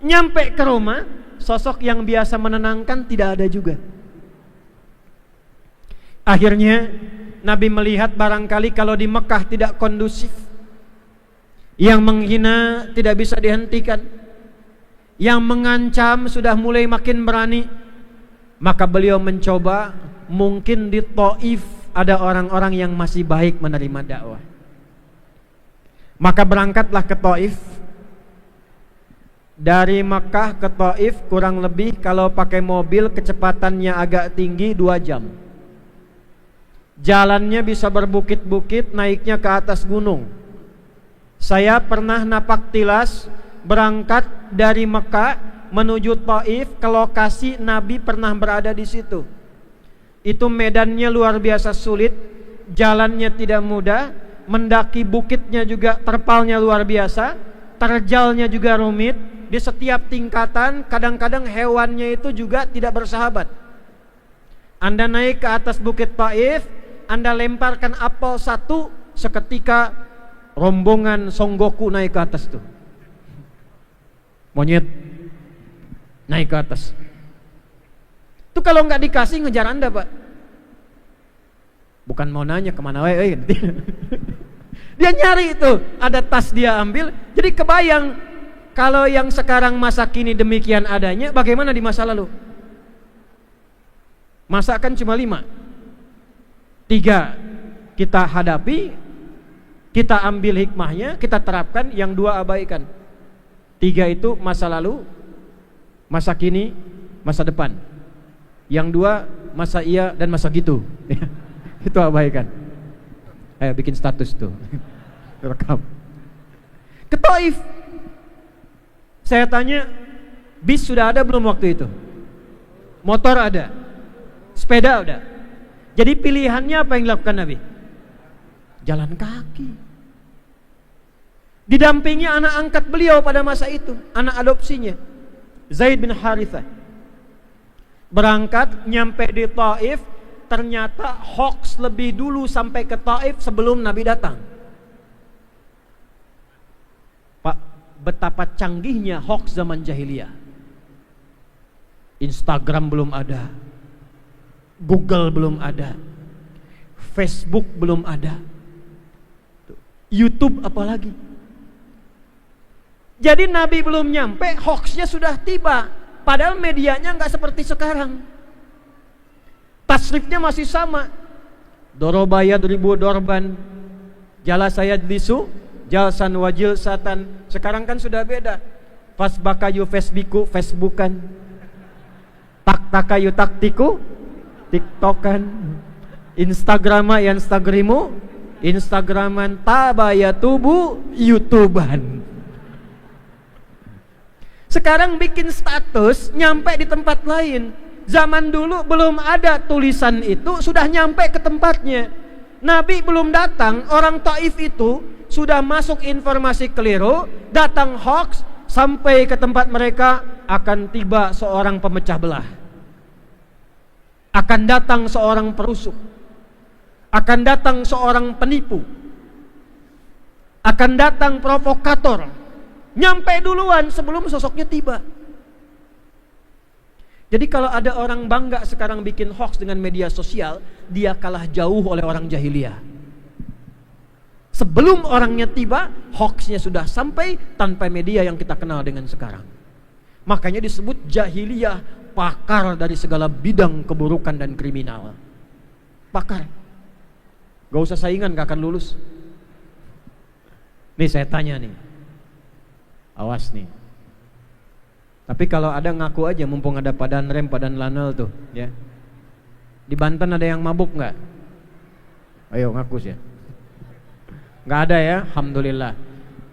nyampe ke rumah, sosok yang biasa menenangkan tidak ada juga. Akhirnya Nabi melihat barangkali kalau di Mekah tidak kondusif, yang menghina tidak bisa dihentikan, yang mengancam sudah mulai makin berani, maka beliau mencoba, mungkin di Taif ada orang-orang yang masih baik menerima dakwah. Maka berangkatlah ke Taif. Dari Makkah ke Taif kurang lebih kalau pakai mobil kecepatannya agak tinggi 2 jam. Jalannya bisa berbukit-bukit, naiknya ke atas gunung. Saya pernah napak tilas berangkat dari Makkah menuju Taif ke lokasi Nabi pernah berada di situ. Itu medannya luar biasa sulit, jalannya tidak mudah, mendaki bukitnya juga terpalnya luar biasa, terjalnya juga rumit. Di setiap tingkatan kadang-kadang hewannya itu juga tidak bersahabat. Anda naik ke atas bukit Taif, Anda lemparkan apel satu, seketika rombongan Son Goku naik ke atas tuh. Monyet naik ke atas. Itu kalau nggak dikasih ngejar Anda, Pak. Bukan mau nanya kemana wae. Dia nyari itu, ada tas dia ambil. Jadi kebayang kalau yang sekarang masa kini demikian adanya, bagaimana di masa lalu? Masa kan cuma 5. 3 kita hadapi, kita ambil hikmahnya, kita terapkan, yang 2 abaikan. 3 itu masa lalu, masa kini, masa depan. Yang 2 masa iya dan masa gitu. Itu abaikan. Ayo bikin status tuh. Rekam. Ke Taif. Saya tanya, bis sudah ada belum waktu itu? Motor ada, sepeda ada. Jadi pilihannya apa yang dilakukan Nabi? Jalan kaki. Didampingi anak angkat beliau pada masa itu, anak adopsinya, Zaid bin Harithah. Berangkat, nyampe di Taif, ternyata hoax lebih dulu sampai ke Taif sebelum Nabi datang. betapa canggihnya hoax zaman jahiliyah. Instagram belum ada, Google belum ada, Facebook belum ada, YouTube apalagi. Jadi Nabi belum nyampe, hoaxnya sudah tiba. Padahal medianya nggak seperti sekarang. Tasrifnya masih sama. Doroba yadribu dorban, jalasa yajlisu jalsan wajil satan. Sekarang kan sudah beda. Fasbakayu Facebooku Facebookan, taktakayu taktiku tiktokan, Instagrama Instagrimu Instagraman, tabaya tubu YouTubean. Sekarang bikin status nyampe di tempat lain. Zaman dulu belum ada tulisan itu, sudah nyampe ke tempatnya. Nabi belum datang, orang Taif itu sudah masuk informasi keliru, datang hoax, sampai ke tempat mereka akan tiba seorang pemecah belah, akan datang seorang perusuh, akan datang seorang penipu, akan datang provokator. Nyampe duluan sebelum sosoknya tiba. Jadi kalau ada orang bangga sekarang bikin hoax dengan media sosial, dia kalah jauh oleh orang jahiliyah. Sebelum orangnya tiba, hoaxnya sudah sampai tanpa media yang kita kenal dengan sekarang. Makanya disebut jahiliyah, pakar dari segala bidang keburukan dan kriminal. Pakar. Gak usah saingan, gak akan lulus. Nih saya tanya nih, awas nih. Tapi kalau ada ngaku aja, mumpung ada padan rem, padan lanel tuh, ya. Di Banten ada yang mabuk nggak? Ayo ngaku sih. Nggak ada ya, alhamdulillah.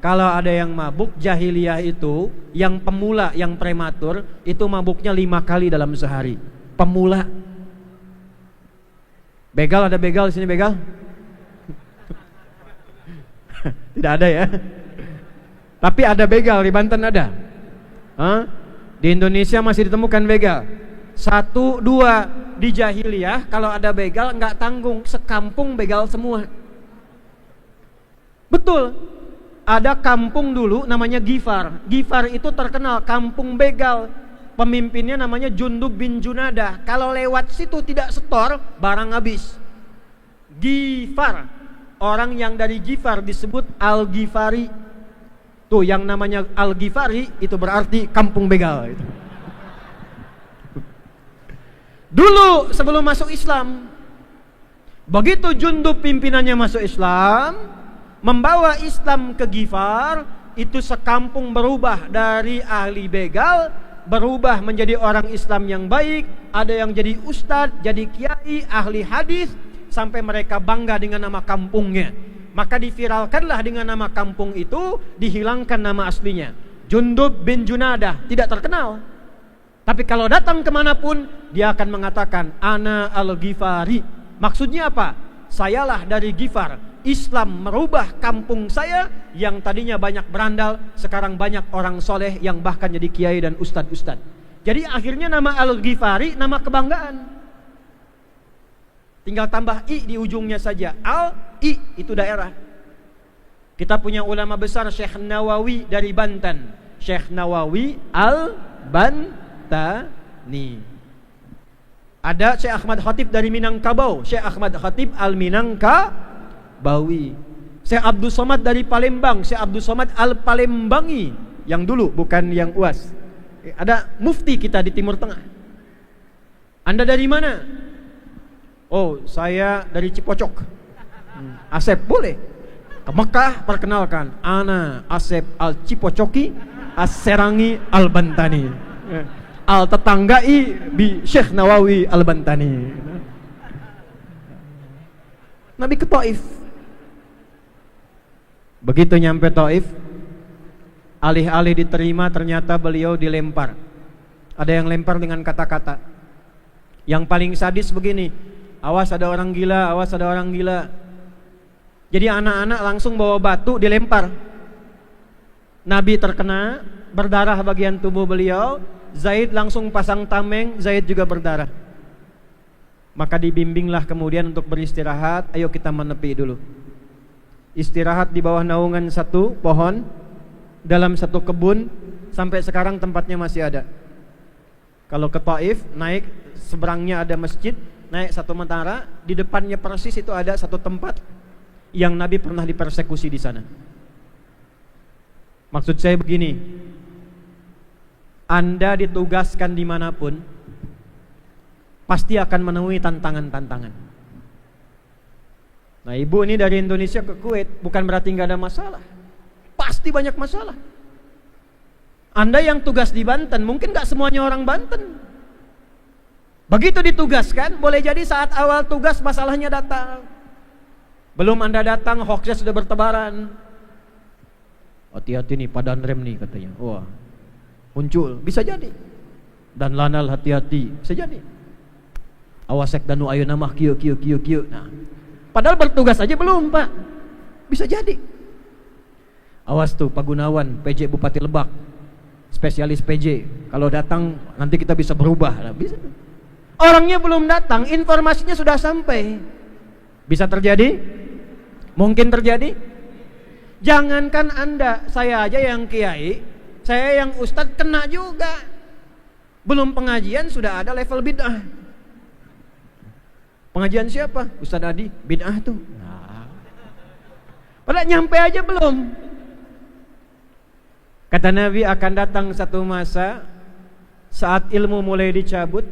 Kalau ada yang mabuk, jahiliyah itu, yang pemula, yang prematur, itu mabuknya 5 kali dalam sehari. Pemula. Begal, ada begal di sini, begal? Tidak ada ya. Tapi ada begal, di Banten ada. Hah? Di Indonesia masih ditemukan begal. 1, 2 di jahiliyah, kalau ada begal nggak tanggung, sekampung begal semua. Betul. Ada kampung dulu namanya Gifar. Gifar itu terkenal kampung begal. Pemimpinnya namanya Jundub bin Junadah. Kalau lewat situ tidak setor, barang habis. Gifar. Orang yang dari Gifar disebut Al-Ghifari. Tuh yang namanya Al-Ghifari itu berarti kampung begal itu. Dulu sebelum masuk Islam, begitu Jundub pimpinannya masuk Islam, membawa Islam ke Ghifar, itu sekampung berubah dari ahli begal, berubah menjadi orang Islam yang baik. Ada yang jadi ustadz, jadi kiai, ahli hadis, sampai mereka bangga dengan nama kampungnya. Maka diviralkanlah dengan nama kampung itu, dihilangkan nama aslinya. Jundub bin Junadah, tidak terkenal. Tapi kalau datang kemanapun, dia akan mengatakan, Ana al-Ghifari. Maksudnya apa? Sayalah dari Ghifar. Islam merubah kampung saya yang tadinya banyak berandal, sekarang banyak orang soleh yang bahkan jadi kiai dan ustad-ustad. Jadi akhirnya nama Al-Ghifari nama kebanggaan. Tinggal tambah i di ujungnya saja. Al-i itu daerah. Kita punya ulama besar Syekh Nawawi dari Banten. Syekh Nawawi Al-Bantani. Ada Syekh Ahmad Khatib dari Minangkabau. Syekh Ahmad Khatib Al-Minangkabawi. Syekh Abdul Somad dari Palembang. Syekh Abdul Somad Al-Palembangi. Yang dulu, bukan yang UAS. Ada mufti kita di Timur Tengah. Anda dari mana? Oh, saya dari Cipocok. Asep, boleh. Ke Mekah, perkenalkan. Ana Asep Al-Cipocoki As-Serangi Al-Bantani. Al-Tetanggai bi Syekh Nawawi Al-Bantani. Nabi ke Taif. Begitu nyampe Taif, alih-alih diterima, ternyata beliau dilempar. Ada yang lempar dengan kata-kata. Yang paling sadis begini, awas ada orang gila, awas ada orang gila. Jadi anak-anak langsung bawa batu dilempar. Nabi terkena, berdarah bagian tubuh beliau. Zaid langsung pasang tameng, Zaid juga berdarah. Maka dibimbinglah kemudian untuk beristirahat. Ayo kita menepi dulu. Istirahat di bawah naungan satu pohon. dalam satu kebun, sampai sekarang tempatnya masih ada. Kalau ke Taif, naik seberangnya ada masjid, naik satu menara, di depannya persis itu ada satu tempat yang Nabi pernah dipersekusi di sana. Maksud saya begini, Anda ditugaskan dimanapun, pasti akan menemui tantangan-tantangan. Nah, ibu ini dari Indonesia ke Kuwait, bukan berarti nggak ada masalah. Pasti banyak masalah. Anda yang tugas di Banten, mungkin nggak semuanya orang Banten. Begitu ditugaskan, boleh jadi saat awal tugas masalahnya datang. Belum Anda datang, hoaxnya sudah bertebaran. Hati-hati nih, padan rem nih katanya. Wah, muncul, bisa jadi. Dan lanal hati-hati, bisa jadi. Awasek danu ayo namah kieu. Nah, padahal bertugas aja belum, Pak. Bisa jadi. Awas tuh Pak Gunawan, PJ Bupati Lebak, spesialis PJ. Kalau datang nanti kita bisa berubah. Nah, bisa. Orangnya belum datang, informasinya sudah sampai. Bisa terjadi? Mungkin terjadi? Jangankan Anda, saya aja yang kiai, saya yang ustadz kena juga. Belum pengajian sudah ada level bid'ah. Pengajian siapa? Ustadz Adi, bid'ah tuh. Nah. Padahal nyampe aja belum. Kata Nabi, akan datang satu masa saat ilmu mulai dicabut.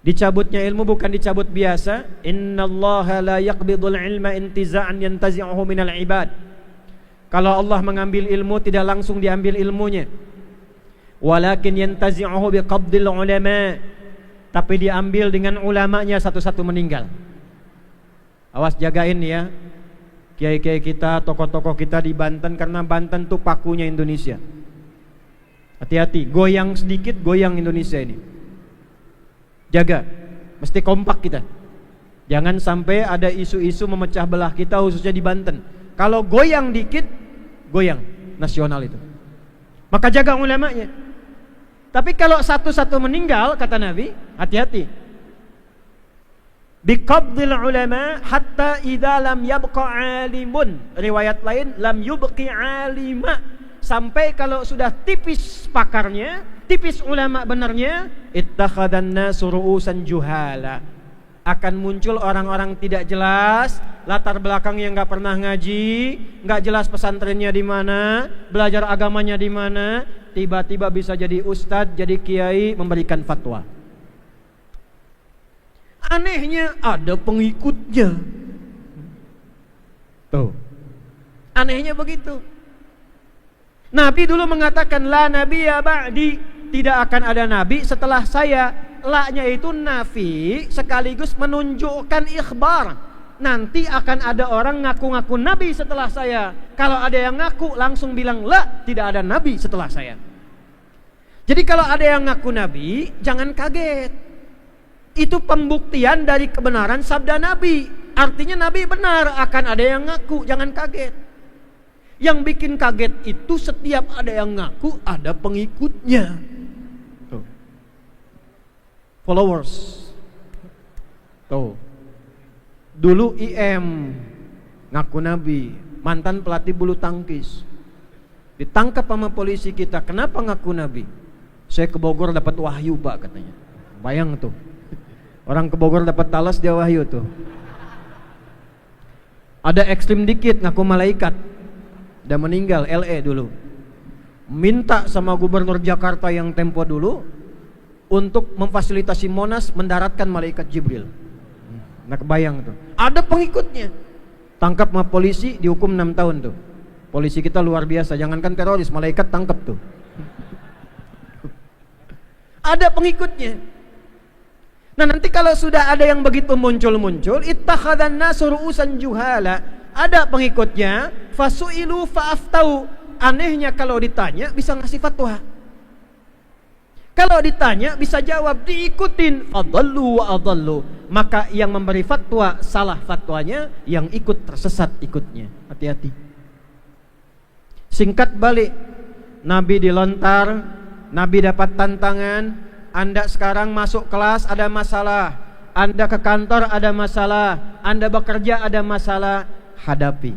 Dicabutnya ilmu bukan dicabut biasa. Innallaha la yaqbidul ilma intiza'an yantazi'uhu minal ibad. Kalau Allah mengambil ilmu, tidak langsung diambil ilmunya. Walakin yantazi'uhu biqabdil ulama. Tapi diambil dengan ulamanya, satu-satu meninggal. Awas jagain ya, kiai-kiai kita, tokoh-tokoh kita di Banten, karena Banten tuh pakunya Indonesia. Hati-hati, goyang sedikit goyang Indonesia ini. Jaga, mesti kompak kita. Jangan sampai ada isu-isu memecah belah kita, khususnya di Banten. Kalau goyang dikit, goyang nasional itu. Maka jaga ulamanya. Tapi kalau satu-satu meninggal, kata Nabi, hati-hati. Biqabdil ulama hatta idza lam yabqa alimun. Riwayat lain, lam yubqi alima. Sampai kalau sudah tipis pakarnya, tipis ulama benarnya, ittakhadan nasu ru'usan juhala. Akan muncul orang-orang tidak jelas, latar belakangnya nggak pernah ngaji, nggak jelas pesantrennya di mana, belajar agamanya di mana, tiba-tiba bisa jadi ustadz, jadi kiai, memberikan fatwa. Anehnya ada pengikutnya. Tuh, anehnya begitu. Nabi dulu mengatakan la nabiyya ba'di, tidak akan ada nabi setelah saya. La-nya itu nafi sekaligus menunjukkan ikhbar. Nanti akan ada orang ngaku-ngaku nabi setelah saya. Kalau ada yang ngaku langsung bilang la, tidak ada nabi setelah saya. Jadi kalau ada yang ngaku nabi, jangan kaget. Itu pembuktian dari kebenaran sabda nabi. Artinya nabi benar, akan ada yang ngaku, jangan kaget. Yang bikin kaget itu setiap ada yang ngaku ada pengikutnya. Tuh. Followers. Tuh. Dulu IM ngaku nabi, mantan pelatih bulu tangkis. Ditangkap sama polisi kita, kenapa ngaku nabi? Saya ke Bogor dapat wahyu, Pak, katanya. Bayang tuh. Orang ke Bogor dapat talas, dia wahyu tuh. Ada ekstrim dikit ngaku malaikat. Udah meninggal, LE dulu. Minta sama gubernur Jakarta yang tempo dulu untuk memfasilitasi Monas mendaratkan malaikat Jibril. Nah, kebayang tuh. Ada pengikutnya. Tangkap sama polisi, dihukum 6 tahun tuh. Polisi kita luar biasa, jangankan teroris, malaikat tangkap tuh. Ada pengikutnya. Nah, nanti kalau sudah ada yang begitu muncul-muncul, ittakhadhan nasu ru'usan juhala. Ada pengikutnya, fasu'ilu fa'aftau. Anehnya kalau ditanya bisa ngasih fatwa. Kalau ditanya bisa jawab, diikutin, fadallu wa adallu. Maka yang memberi fatwa salah fatwanya, yang ikut tersesat ikutnya. Hati-hati. Singkat balik, Nabi dilontar, Nabi dapat tantangan. Anda sekarang masuk kelas ada masalah, Anda ke kantor ada masalah, Anda bekerja ada masalah, hadapi.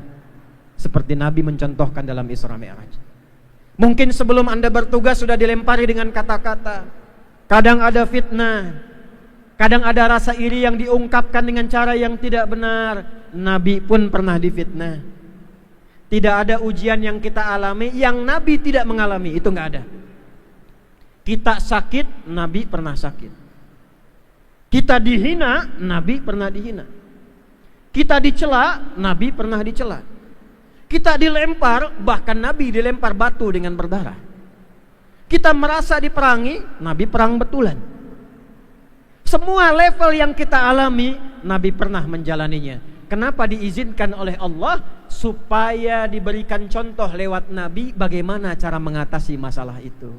Seperti Nabi mencontohkan dalam Isra Mi'raj. Mungkin sebelum Anda bertugas sudah dilempari dengan kata-kata. Kadang ada fitnah, kadang ada rasa iri yang diungkapkan dengan cara yang tidak benar. Nabi pun pernah difitnah. Tidak ada ujian yang kita alami yang Nabi tidak mengalami, itu nggak ada. Kita sakit, Nabi pernah sakit. Kita dihina, Nabi pernah dihina. Kita dicela, Nabi pernah dicela. Kita dilempar, bahkan Nabi dilempar batu dengan berdarah. Kita merasa diperangi, Nabi perang betulan. Semua level yang kita alami, Nabi pernah menjalaninya. Kenapa diizinkan oleh Allah? Supaya diberikan contoh lewat Nabi bagaimana cara mengatasi masalah itu.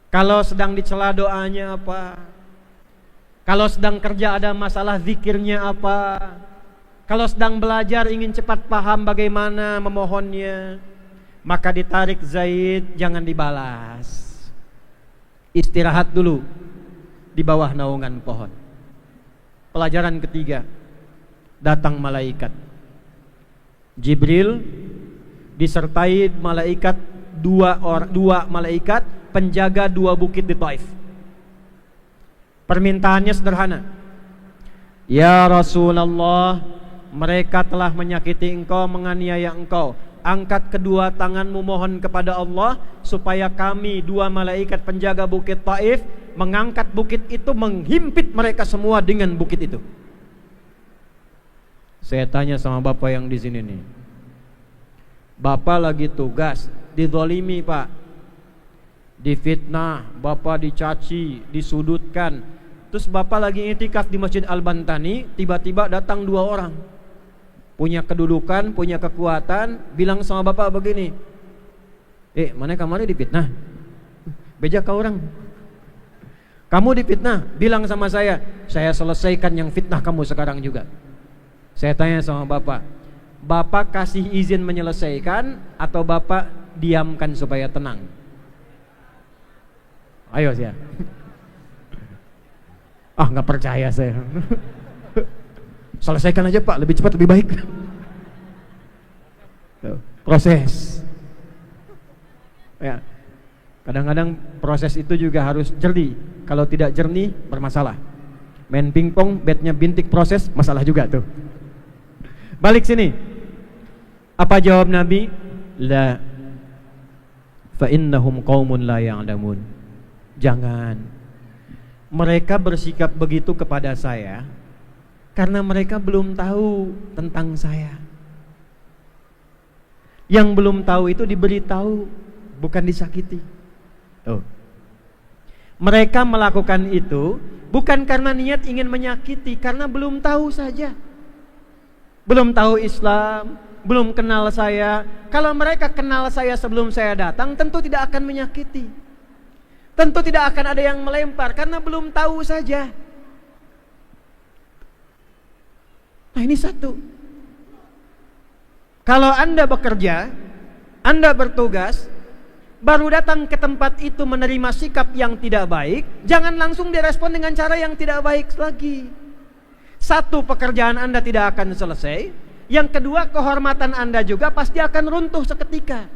Kalau sedang dicela doanya apa? Kalau sedang kerja ada masalah zikirnya apa? Kalau sedang belajar ingin cepat paham bagaimana memohonnya, maka ditarik Zaid, jangan dibalas. Istirahat dulu di bawah naungan pohon. Pelajaran ketiga, datang malaikat Jibril disertai malaikat dua malaikat penjaga 2 bukit di Taif. Permintaannya sederhana. Ya Rasulullah, mereka telah menyakiti engkau, menganiaya engkau. Angkat kedua tanganmu mohon kepada Allah supaya kami 2 malaikat penjaga bukit Taif mengangkat bukit itu, menghimpit mereka semua dengan bukit itu. Saya tanya sama bapak yang di sini nih. Bapak lagi tugas, dizalimi Pak, difitnah, bapak dicaci, disudutkan. Terus bapak lagi i'tikaf di Masjid Al-Bantani, tiba-tiba datang 2 orang, punya kedudukan, punya kekuatan, bilang sama bapak begini, mana kamarnya difitnah? Beja kau orang, kamu difitnah, bilang sama saya selesaikan yang fitnah kamu sekarang juga. Saya tanya sama bapak, bapak kasih izin menyelesaikan atau bapak diamkan supaya tenang? Ayo saya. Nggak percaya saya. Selesaikan aja Pak, lebih cepat lebih baik. Proses. Ya. Kadang-kadang proses itu juga harus jernih. Kalau tidak jernih bermasalah. Main pingpong, batnya bintik proses, masalah juga tuh. Balik sini. Apa jawab Nabi? La fa innahum qaumun la ya'lamun. Jangan. Mereka bersikap begitu kepada saya karena mereka belum tahu tentang saya. Yang belum tahu itu diberitahu, bukan disakiti. Mereka melakukan itu bukan karena niat ingin menyakiti, karena belum tahu saja. Belum tahu Islam, belum kenal saya. Kalau mereka kenal saya sebelum saya datang, tentu tidak akan menyakiti. Tentu tidak akan ada yang melempar, karena belum tahu saja. Nah, ini satu. Kalau Anda bekerja, Anda bertugas, baru datang ke tempat itu menerima sikap yang tidak baik, jangan langsung direspon dengan cara yang tidak baik lagi. Satu, pekerjaan Anda tidak akan selesai. Yang kedua, kehormatan Anda juga pasti akan runtuh seketika.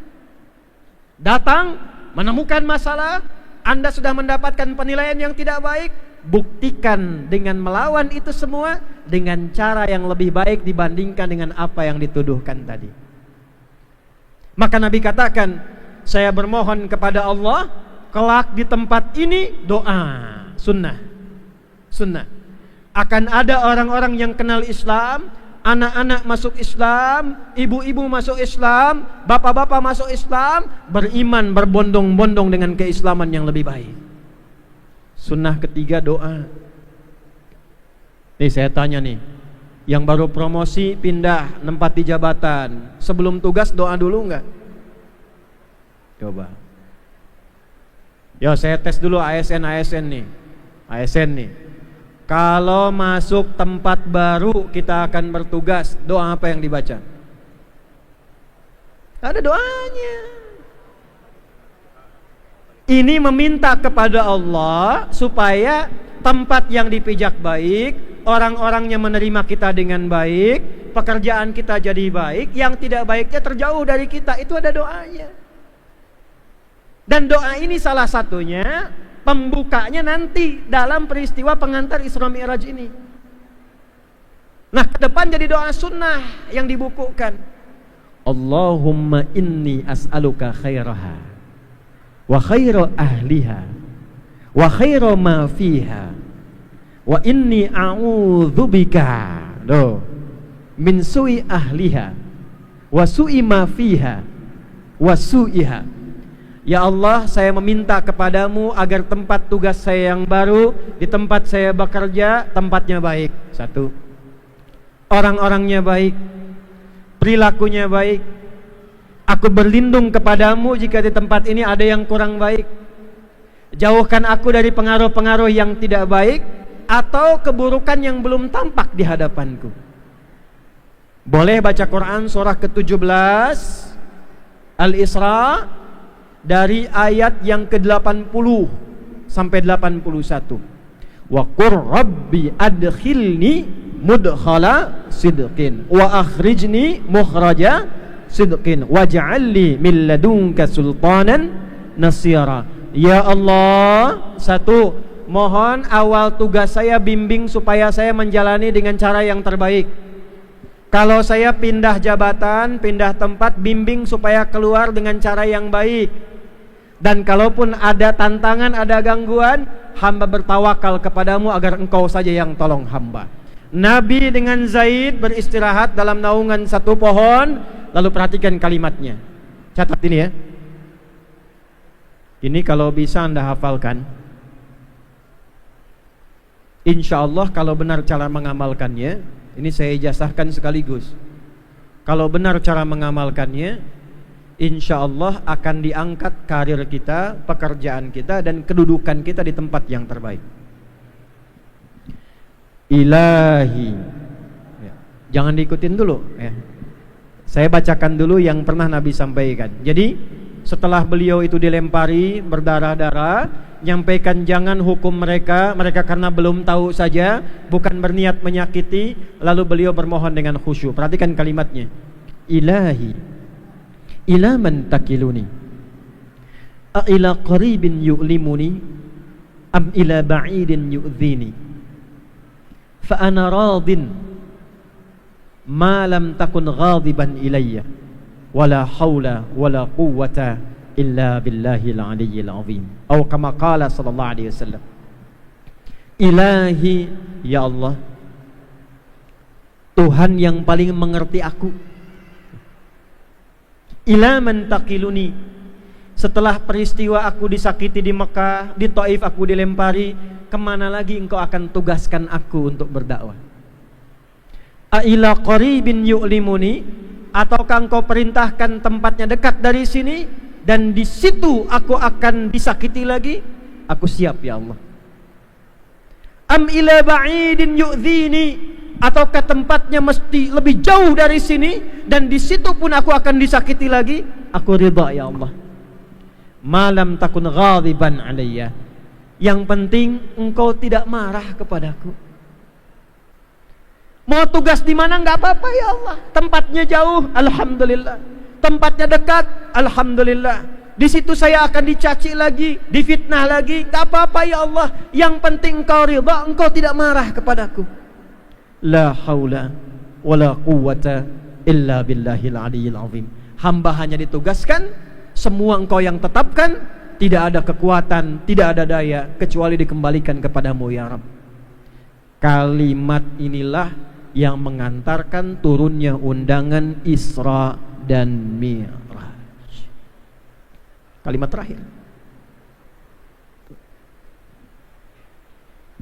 Datang, menemukan masalah, Anda sudah mendapatkan penilaian yang tidak baik, buktikan dengan melawan itu semua dengan cara yang lebih baik dibandingkan dengan apa yang dituduhkan tadi. Maka Nabi katakan, saya bermohon kepada Allah, kelak di tempat ini doa, sunnah. Akan ada orang-orang yang kenal Islam, anak-anak masuk Islam, ibu-ibu masuk Islam, bapak-bapak masuk Islam, beriman berbondong-bondong dengan keislaman yang lebih baik. Sunnah ketiga doa. Nih saya tanya nih, yang baru promosi pindah nempati jabatan, sebelum tugas doa dulu enggak? Coba. Yo saya tes dulu ASN nih. Kalau masuk tempat baru kita akan bertugas, doa apa yang dibaca? Ada doanya. Ini meminta kepada Allah supaya tempat yang dipijak baik, orang-orangnya menerima kita dengan baik, pekerjaan kita jadi baik, yang tidak baiknya terjauh dari kita. Itu ada doanya. Dan doa ini salah satunya pembukanya nanti dalam peristiwa pengantar Isra Mi'raj ini. Nah, ke depan jadi doa sunnah yang dibukukan. Allahumma inni as'aluka khairaha wa khaira ahliha wa khaira ma fiha wa inni a'udzubika min su'i ahliha wa su'i ma fiha wa su'iha. Ya Allah, saya meminta kepadamu agar tempat tugas saya yang baru, di tempat saya bekerja, tempatnya baik. Satu, orang-orangnya baik, perilakunya baik. Aku berlindung kepadamu jika di tempat ini ada yang kurang baik. Jauhkan aku dari pengaruh-pengaruh yang tidak baik atau keburukan yang belum tampak di hadapanku. Boleh baca Quran surah ke-17 Al-Isra dari ayat yang ke-80 sampai 81. Wa qur rabbi adkhilni mudkhala sidqin wa akhrijni mukhraja sidqin waj'alni min ladunka sultanan nasira. Ya Allah, satu, mohon awal tugas saya bimbing supaya saya menjalani dengan cara yang terbaik. Kalau saya pindah jabatan, pindah tempat, bimbing supaya keluar dengan cara yang baik. Dan kalaupun ada tantangan, ada gangguan, hamba bertawakal kepadamu agar engkau saja yang tolong hamba. Nabi dengan Zaid beristirahat dalam naungan satu pohon. Lalu perhatikan kalimatnya. Catat ini ya. Ini kalau bisa Anda hafalkan. Insya Allah kalau benar cara mengamalkannya, ini saya ijazahkan sekaligus. Kalau benar cara mengamalkannya, insya Allah akan diangkat karir kita, pekerjaan kita, dan kedudukan kita di tempat yang terbaik. Ilahi ya. Jangan diikutin dulu ya. Saya bacakan dulu yang pernah Nabi sampaikan. Jadi setelah beliau itu dilempari berdarah-darah, nyampaikan jangan hukum mereka karena belum tahu saja, bukan berniat menyakiti. Lalu beliau bermohon dengan khusyuk. Perhatikan kalimatnya. Ilahi, ila man takiluni, a ila qaribin yu'limuni, am ila ba'idin yu'dhini, fa ana radin ma lam takun ghadiban ilayya, wala hawla wala quwwata illa billahil aliyyil azim. Atau kama qala sallallahu alaihi wasallam. Ilahi, ya Allah, Tuhan yang paling mengerti aku. Ila man taqiluni, setelah peristiwa aku disakiti di Mekah, di Taif aku dilempari, kemana lagi engkau akan tugaskan aku untuk berdakwah? A ila qaribin yu'limuni, ataukah engkau perintahkan tempatnya dekat dari sini dan di situ aku akan disakiti lagi? Aku siap ya Allah. Am ila ba'idin yu'dhini, ataukah tempatnya mesti lebih jauh dari sini dan di situ pun aku akan disakiti lagi? Aku ridha ya Allah. Malam takun ghadiban alayya, yang penting engkau tidak marah kepadaku. Mau tugas di mana enggak apa-apa ya Allah. Tempatnya jauh, alhamdulillah. Tempatnya dekat, alhamdulillah. Di situ saya akan dicaci lagi, difitnah lagi, enggak apa-apa ya Allah. Yang penting engkau ridha, engkau tidak marah kepadaku. La haula wala quwwata illa billahil aliyyil azim. Hamba hanya ditugaskan, semua engkau yang tetapkan, tidak ada kekuatan, tidak ada daya kecuali dikembalikan kepadamu ya Rabb. Kalimat inilah yang mengantarkan turunnya undangan Isra dan Mi'raj. Kalimat terakhir.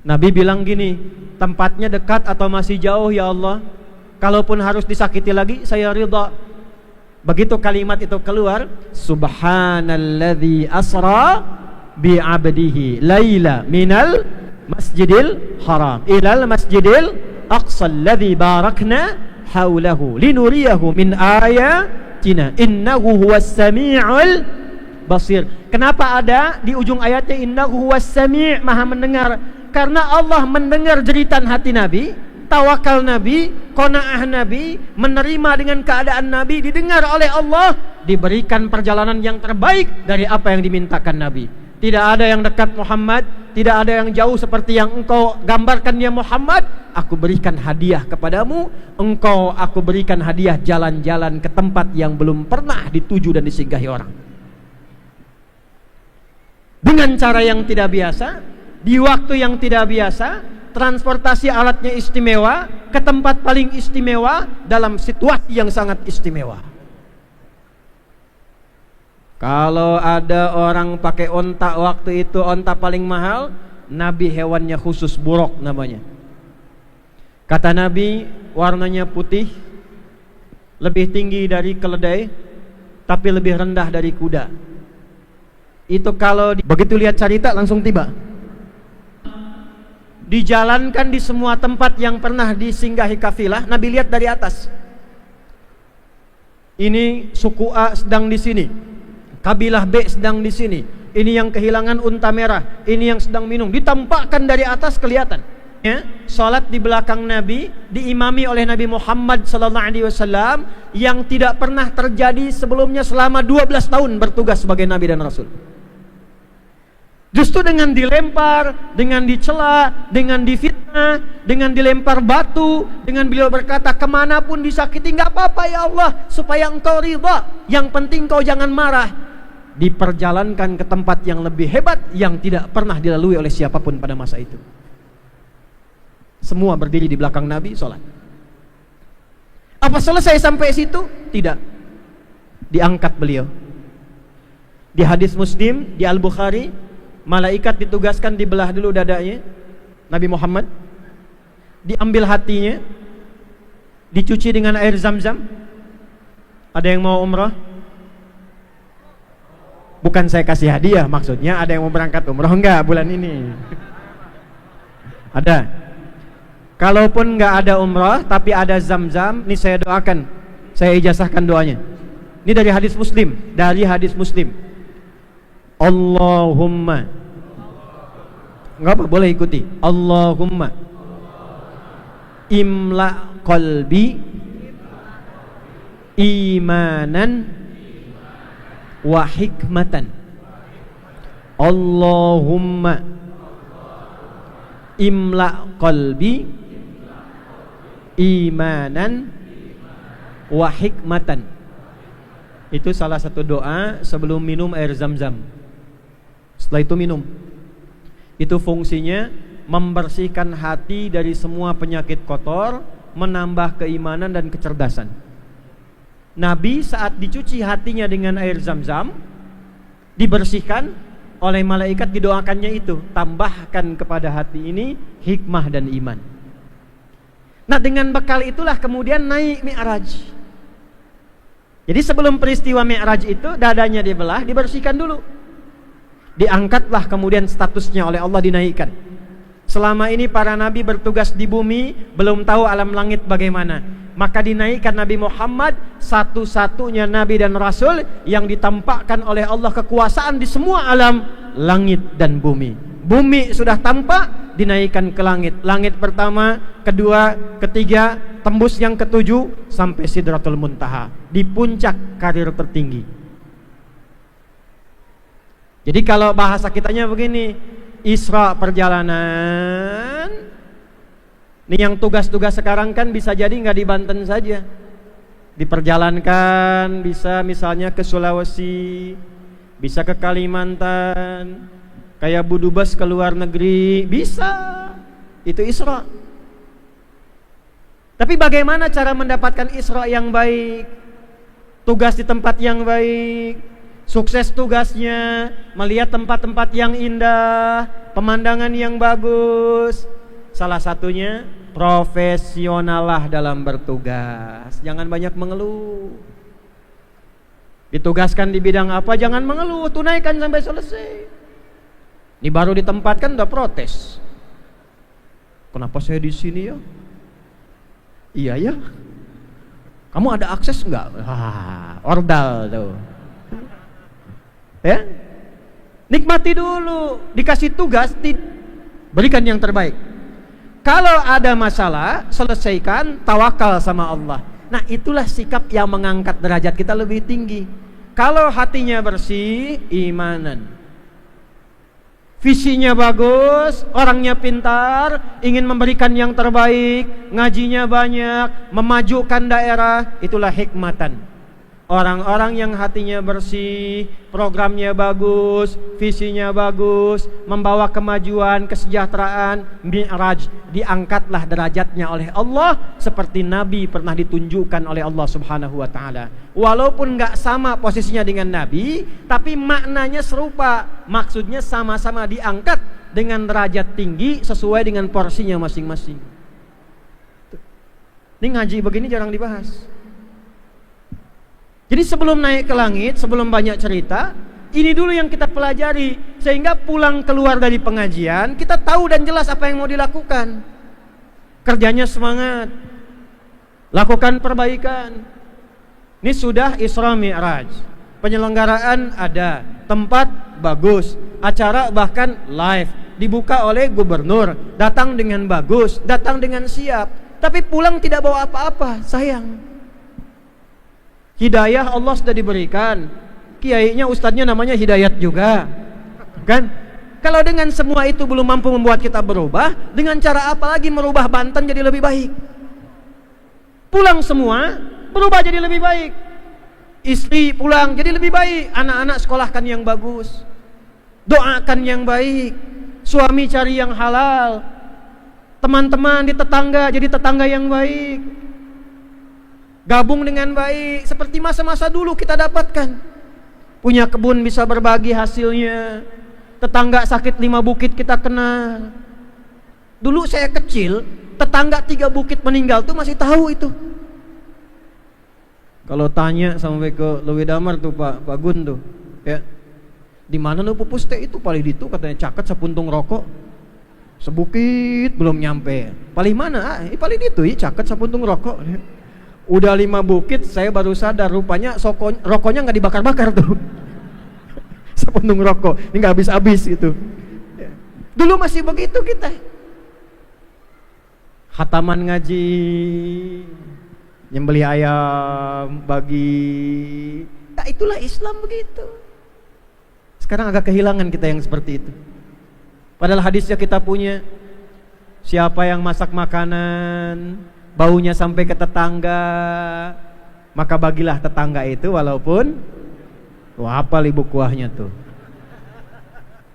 Nabi bilang gini, tempatnya dekat atau masih jauh ya Allah? Kalaupun harus disakiti lagi, saya ridha. Begitu kalimat itu keluar, subhanalladzi asra bi 'abdihi laila minal masjidil haram ilal masjidil aqsa alladzi barakna haulahu linuriyahu min ayatina innahu huwas sami'ul basir. Kenapa ada di ujung ayatnya innahu huwas sami', maha mendengar? Karena Allah mendengar jeritan hati Nabi, tawakal Nabi, qanaah Nabi, menerima dengan keadaan Nabi, didengar oleh Allah, diberikan perjalanan yang terbaik dari apa yang dimintakan Nabi. Tidak ada yang dekat Muhammad, tidak ada yang jauh seperti yang engkau gambarkan ya Muhammad. Aku berikan hadiah kepadamu, aku berikan hadiah jalan-jalan ke tempat yang belum pernah dituju dan disinggahi orang. Dengan cara yang tidak biasa, di waktu yang tidak biasa, transportasi alatnya istimewa, ke tempat paling istimewa, dalam situasi yang sangat istimewa. Kalau ada orang pakai onta waktu itu, onta paling mahal, Nabi hewannya khusus, buruk namanya. Kata Nabi, warnanya putih, lebih tinggi dari keledai, tapi lebih rendah dari kuda. Itu kalau begitu lihat cerita langsung tiba. Dijalankan di semua tempat yang pernah disinggahi kafilah, Nabi lihat dari atas. Ini suku A sedang di sini, kabilah B sedang di sini. Ini yang kehilangan unta merah, ini yang sedang minum. Ditampakkan dari atas kelihatan. Ya, salat di belakang Nabi diimami oleh Nabi Muhammad SAW yang tidak pernah terjadi sebelumnya selama 12 tahun bertugas sebagai Nabi dan Rasul. Justru dengan dilempar, dengan dicela, dengan difitnah, dengan dilempar batu, dengan beliau berkata, kemanapun disakiti nggak apa-apa ya Allah, supaya engkau ridha. Yang penting kau jangan marah. Diperjalankan ke tempat yang lebih hebat yang tidak pernah dilalui oleh siapapun pada masa itu. Semua berdiri di belakang Nabi sholat. Apa selesai sampai situ? Tidak. Diangkat beliau. Di hadis Muslim, di Al-Bukhari, malaikat ditugaskan dibelah dulu dadanya Nabi Muhammad, diambil hatinya, dicuci dengan air zam-zam. Ada yang mau umrah? Bukan saya kasih hadiah, maksudnya ada yang mau berangkat umrah enggak bulan ini? Ada. Kalaupun enggak ada umrah tapi ada zam-zam, ini saya doakan, saya ijazahkan doanya. Ini dari hadis Muslim, Allahumma, enggak apa, boleh ikuti. Allahumma imla qalbi imanan wa hikmatan. Allahumma imla qalbi imanan wa hikmatan. Itu salah satu doa sebelum minum air zam-zam. Setelah itu minum. Itu fungsinya membersihkan hati dari semua penyakit kotor, menambah keimanan dan kecerdasan. Nabi saat dicuci hatinya dengan air zam-zam, dibersihkan oleh malaikat, didoakannya itu, tambahkan kepada hati ini hikmah dan iman. Nah, dengan bekal itulah kemudian naik Mi'raj. Jadi sebelum peristiwa Mi'raj itu, dadanya dibelah, dibersihkan dulu. Diangkatlah kemudian statusnya oleh Allah, dinaikkan. Selama ini para nabi bertugas di bumi, belum tahu alam langit bagaimana. Maka dinaikkan Nabi Muhammad, satu-satunya nabi dan rasul yang ditampakkan oleh Allah kekuasaan di semua alam langit dan bumi. Bumi sudah tampak, dinaikkan ke langit. Langit pertama, kedua, ketiga, tembus yang ketujuh sampai Sidratul Muntaha, di puncak karir tertinggi. Jadi kalau bahasa kitanya begini, Isra perjalanan. Ini yang tugas-tugas sekarang kan bisa jadi nggak di Banten saja, diperjalankan bisa misalnya ke Sulawesi, bisa ke Kalimantan, kayak Budubes ke luar negeri, bisa. Itu Isra. Tapi bagaimana cara mendapatkan Isra yang baik? Tugas di tempat yang baik, sukses tugasnya, melihat tempat-tempat yang indah, pemandangan yang bagus. Salah satunya profesionalah dalam bertugas. Jangan banyak mengeluh. Ditugaskan di bidang apa, jangan mengeluh, tunaikan sampai selesai. Ini baru ditempatkan udah protes. Kenapa saya di sini ya? Iya ya. Kamu ada akses enggak? Ordal tuh. Ya? Nikmati dulu, dikasih tugas, berikan yang terbaik. Kalau ada masalah, selesaikan, tawakal sama Allah. Nah, itulah sikap yang mengangkat derajat kita lebih tinggi. Kalau hatinya bersih, imanan. Visinya bagus, orangnya pintar, ingin memberikan yang terbaik, ngajinya banyak, memajukan daerah, itulah hikmatan. Orang-orang yang hatinya bersih, programnya bagus, visinya bagus, membawa kemajuan, kesejahteraan, mi'raj, diangkatlah derajatnya oleh Allah seperti Nabi pernah ditunjukkan oleh Allah Subhanahu wa taala. Walaupun enggak sama posisinya dengan Nabi, tapi maknanya serupa. Maksudnya sama-sama diangkat dengan derajat tinggi sesuai dengan porsinya masing-masing. Ini ngaji begini jarang dibahas. Jadi sebelum naik ke langit, sebelum banyak cerita, ini dulu yang kita pelajari, sehingga pulang keluar dari pengajian kita tahu dan jelas apa yang mau dilakukan. Kerjanya semangat, lakukan perbaikan. Ini sudah Isra Mi'raj, penyelenggaraan ada, tempat bagus, acara bahkan live, dibuka oleh gubernur, datang dengan bagus, datang dengan siap, tapi pulang tidak bawa apa-apa, sayang. Hidayah Allah sudah diberikan, kiainya ustadznya namanya Hidayat juga, kan? Kalau dengan semua itu belum mampu membuat kita berubah, dengan cara apa lagi merubah Banten jadi lebih baik? Pulang semua, berubah jadi lebih baik. Istri pulang jadi lebih baik, anak-anak sekolahkan yang bagus, doakan yang baik, suami cari yang halal, teman-teman di tetangga jadi tetangga yang baik. Gabung dengan baik seperti masa-masa dulu kita dapatkan. Punya kebun bisa berbagi hasilnya. Tetangga sakit 5 bukit kita kenal. Dulu saya kecil, tetangga 3 bukit meninggal tuh masih tahu itu. Kalau tanya sampai ke Lewi Damar tuh Pak Gun tuh, ya. Di mana nu pupus teh itu paling ditu katanya caket sepuntung rokok. Sebukit belum nyampe. Paling mana? Paling ditu ya caket sepuntung rokok. Udah 5 bukit saya baru sadar rupanya rokoknya nggak dibakar-bakar tuh. Sepuntung rokok, ini nggak habis-habis gitu. Dulu masih begitu kita. Khataman ngaji, nyembelih ayam, bagi. Nah, itulah Islam begitu. Sekarang agak kehilangan kita yang seperti itu. Padahal hadisnya kita punya. Siapa yang masak makanan, baunya sampai ke tetangga, maka bagilah tetangga itu walaupun hafal ibu kuahnya tuh.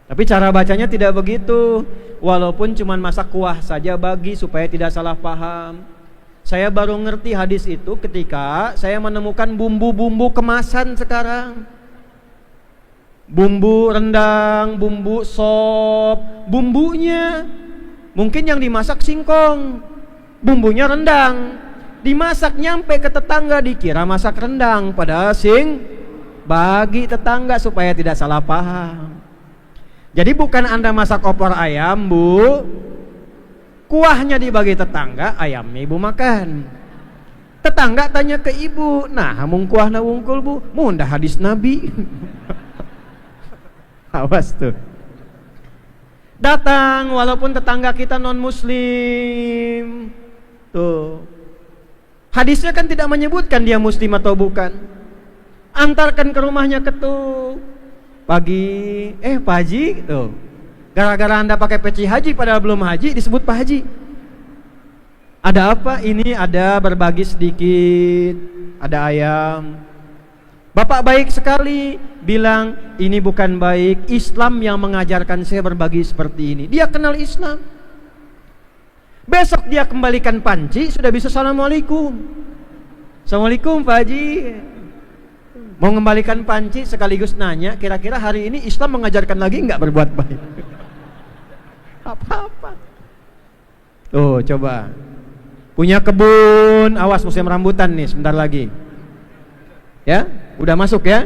Tapi cara bacanya tidak begitu. Walaupun cuman masak kuah saja bagi supaya tidak salah paham. Saya baru ngerti hadis itu ketika saya menemukan bumbu-bumbu kemasan sekarang. Bumbu rendang, bumbu sop, bumbunya mungkin yang dimasak singkong, bumbunya rendang, dimasak nyampe ke tetangga dikira masak rendang, padahal bagi tetangga supaya tidak salah paham. Jadi bukan Anda masak opor ayam, Bu, kuahnya dibagi tetangga, ayamnya ibu makan. Tetangga tanya ke ibu, nah mung kuahna wungkul Bu, mundah hadis Nabi. Awas tuh. Datang walaupun tetangga kita non muslim. Tuh. Hadisnya kan tidak menyebutkan dia muslim atau bukan. Antarkan ke rumahnya ketuk. Pagi, Pak Haji tuh. Gara-gara Anda pakai peci haji padahal belum haji disebut Pak Haji. Ada apa? Ini ada berbagi sedikit, ada ayam. Bapak baik sekali bilang ini bukan baik, Islam yang mengajarkan saya berbagi seperti ini. Dia kenal Islam. Besok dia kembalikan panci sudah bisa assalamualaikum. Assalamualaikum Pak Haji. Mau mengembalikan panci sekaligus nanya kira-kira hari ini Islam mengajarkan lagi enggak berbuat baik. Apa-apa. Tuh coba. Punya kebun, awas musim rambutan nih sebentar lagi. Ya, udah masuk ya.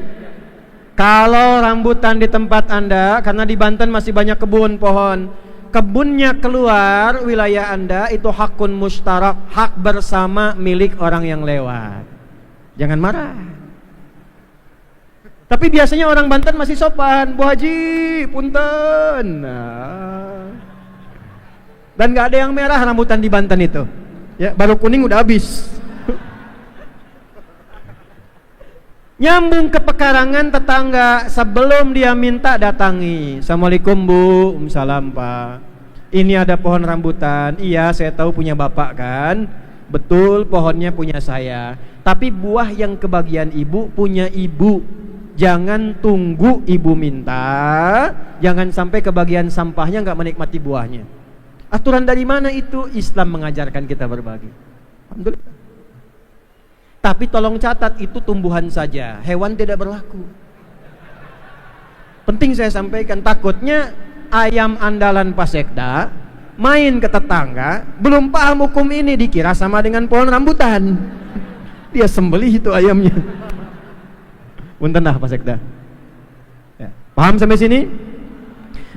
Kalau rambutan di tempat Anda, karena di Banten masih banyak kebun pohon, kebunnya keluar wilayah Anda, itu hakun mustarak, hak bersama milik orang yang lewat. Jangan marah. Tapi biasanya orang Banten masih sopan, Bu Haji, punten. Nah. Dan gak ada yang merah rambutan di Banten itu. Ya, baru kuning udah habis. Nyambung ke pekarangan tetangga, sebelum dia minta datangi. Assalamualaikum Bu, salam Pak. Ini ada pohon rambutan. Iya, saya tahu punya Bapak kan. Betul, pohonnya punya saya. Tapi buah yang kebagian Ibu punya Ibu. Jangan tunggu Ibu minta. Jangan sampai kebagian sampahnya nggak menikmati buahnya. Aturan dari mana itu? Islam mengajarkan kita berbagi. Alhamdulillah. Tapi tolong catat, itu tumbuhan saja, hewan tidak berlaku. Penting saya sampaikan, takutnya ayam andalan Pak Sekda main ke tetangga, belum paham hukum ini, dikira sama dengan pohon rambutan. Dia sembelih itu ayamnya. Punten dah Pak Sekda. Ya. Paham sampai sini?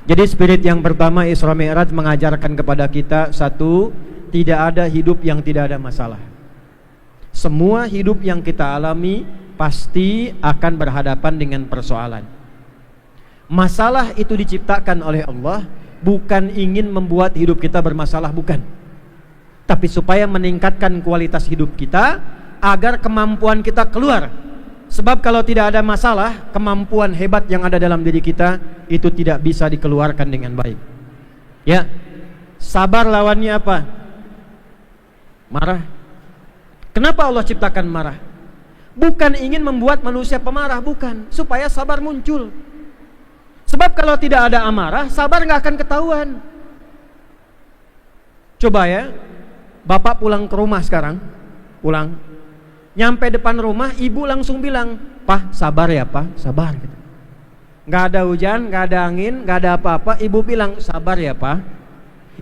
Jadi spirit yang pertama Isra Mi'raj mengajarkan kepada kita, satu, tidak ada hidup yang tidak ada masalah. Semua hidup yang kita alami pasti akan berhadapan dengan persoalan. Masalah itu diciptakan oleh Allah bukan ingin membuat hidup kita bermasalah, bukan. Tapi supaya meningkatkan kualitas hidup kita agar kemampuan kita keluar. Sebab kalau tidak ada masalah, kemampuan hebat yang ada dalam diri kita itu tidak bisa dikeluarkan dengan baik. Ya. Sabar lawannya apa? Marah. Kenapa Allah ciptakan marah? Bukan ingin membuat manusia pemarah, bukan. Supaya sabar muncul. Sebab kalau tidak ada amarah, sabar nggak akan ketahuan. Coba ya, Bapak pulang ke rumah sekarang, pulang. Nyampe depan rumah, ibu langsung bilang, "Pak, sabar ya Pak, sabar." Nggak ada hujan, nggak ada angin, nggak ada apa-apa. Ibu bilang, "Sabar ya Pak."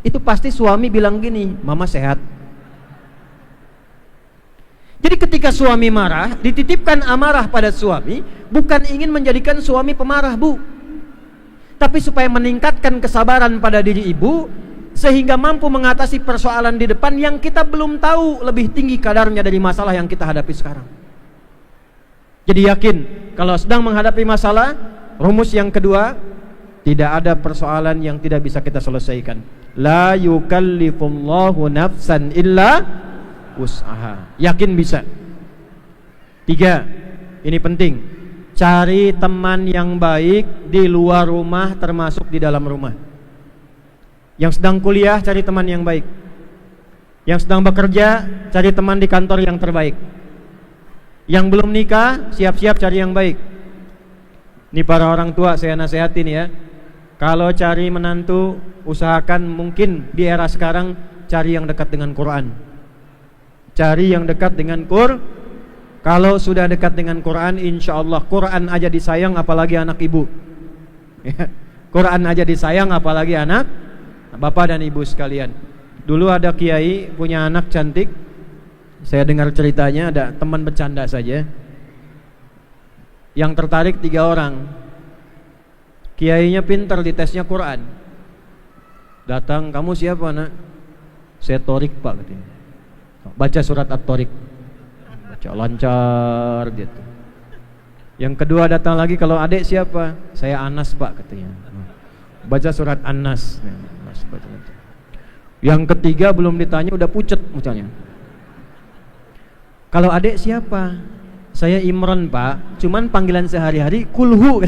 Itu pasti suami bilang gini, "Mama sehat." Jadi ketika suami marah, dititipkan amarah pada suami, bukan ingin menjadikan suami pemarah, Bu. Tapi supaya meningkatkan kesabaran pada diri ibu, sehingga mampu mengatasi persoalan di depan yang kita belum tahu lebih tinggi kadarnya dari masalah yang kita hadapi sekarang. Jadi yakin, kalau sedang menghadapi masalah, rumus yang kedua, tidak ada persoalan yang tidak bisa kita selesaikan. La yukallifullahu nafsan illa usaha. Yakin bisa. 3, ini penting. Cari teman yang baik di luar rumah termasuk di dalam rumah. Yang sedang kuliah, cari teman yang baik. Yang sedang bekerja, cari teman di kantor yang terbaik. Yang belum nikah, siap-siap cari yang baik. Ini para orang tua saya nasihatin ya. Kalau cari menantu, usahakan mungkin di era sekarang cari yang dekat dengan Quran. Cari yang dekat dengan Kalau sudah dekat dengan Quran, insya Allah Quran aja disayang, apalagi anak ibu. Quran aja disayang, apalagi anak bapak dan ibu sekalian. Dulu ada kiai punya anak cantik. Saya dengar ceritanya, ada teman bercanda saja. Yang tertarik 3 orang. Kiainya pintar di tesnya Quran. Datang, "Kamu siapa nak?" "Saya Torik Pak," katanya. "Baca surat At-Torik." Baca lancar gitu. Yang kedua datang lagi, "Kalau adik siapa?" "Saya Anas Pak," katanya. Baca surat An-Nas. Yang ketiga belum ditanya udah pucet misalnya. "Kalau adik siapa?" "Saya Imron Pak, cuman panggilan sehari-hari Kulhu."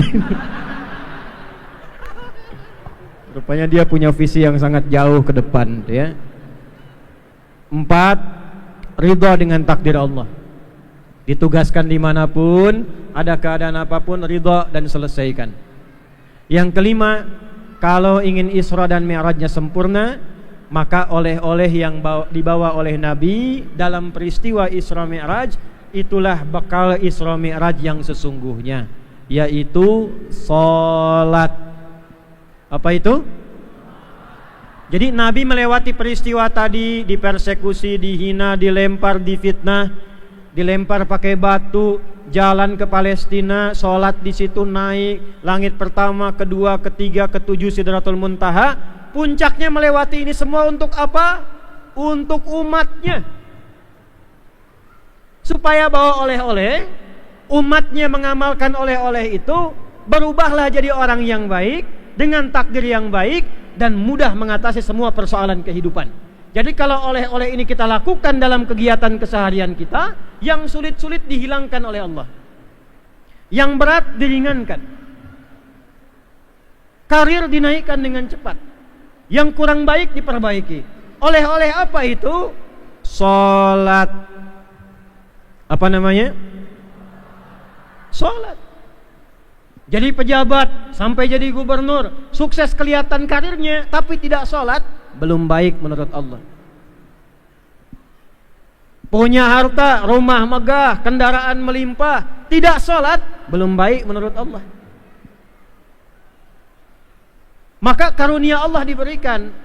Rupanya dia punya visi yang sangat jauh ke depan ya. 4, ridha dengan takdir Allah. Ditugaskan dimanapun, ada keadaan apapun, ridha dan selesaikan. Yang kelima, kalau ingin Isra dan Mi'rajnya sempurna, maka oleh-oleh yang dibawa oleh Nabi dalam peristiwa Isra Mi'raj, itulah bekal Isra Mi'raj yang sesungguhnya, yaitu salat. Apa itu? Jadi Nabi melewati peristiwa tadi, dipersekusi, dihina, dilempar, difitnah, dilempar pakai batu, jalan ke Palestina, sholat di situ, naik langit pertama, kedua, ketiga, ketujuh, Sidratul Muntaha. Puncaknya melewati ini semua untuk apa? Untuk umatnya. Supaya bawa oleh-oleh, umatnya mengamalkan oleh-oleh itu, berubahlah jadi orang yang baik, dengan takdir yang baik, dan mudah mengatasi semua persoalan kehidupan. Jadi kalau oleh-oleh ini kita lakukan dalam kegiatan keseharian kita, yang sulit-sulit dihilangkan oleh Allah. Yang berat diringankan. Karir dinaikkan dengan cepat. Yang kurang baik diperbaiki. Oleh apa itu? Salat. Apa namanya? Salat. Jadi pejabat sampai jadi gubernur, sukses kelihatan karirnya, tapi tidak salat, belum baik menurut Allah. Punya harta, rumah megah, kendaraan melimpah, tidak salat, belum baik menurut Allah. Maka karunia Allah diberikan.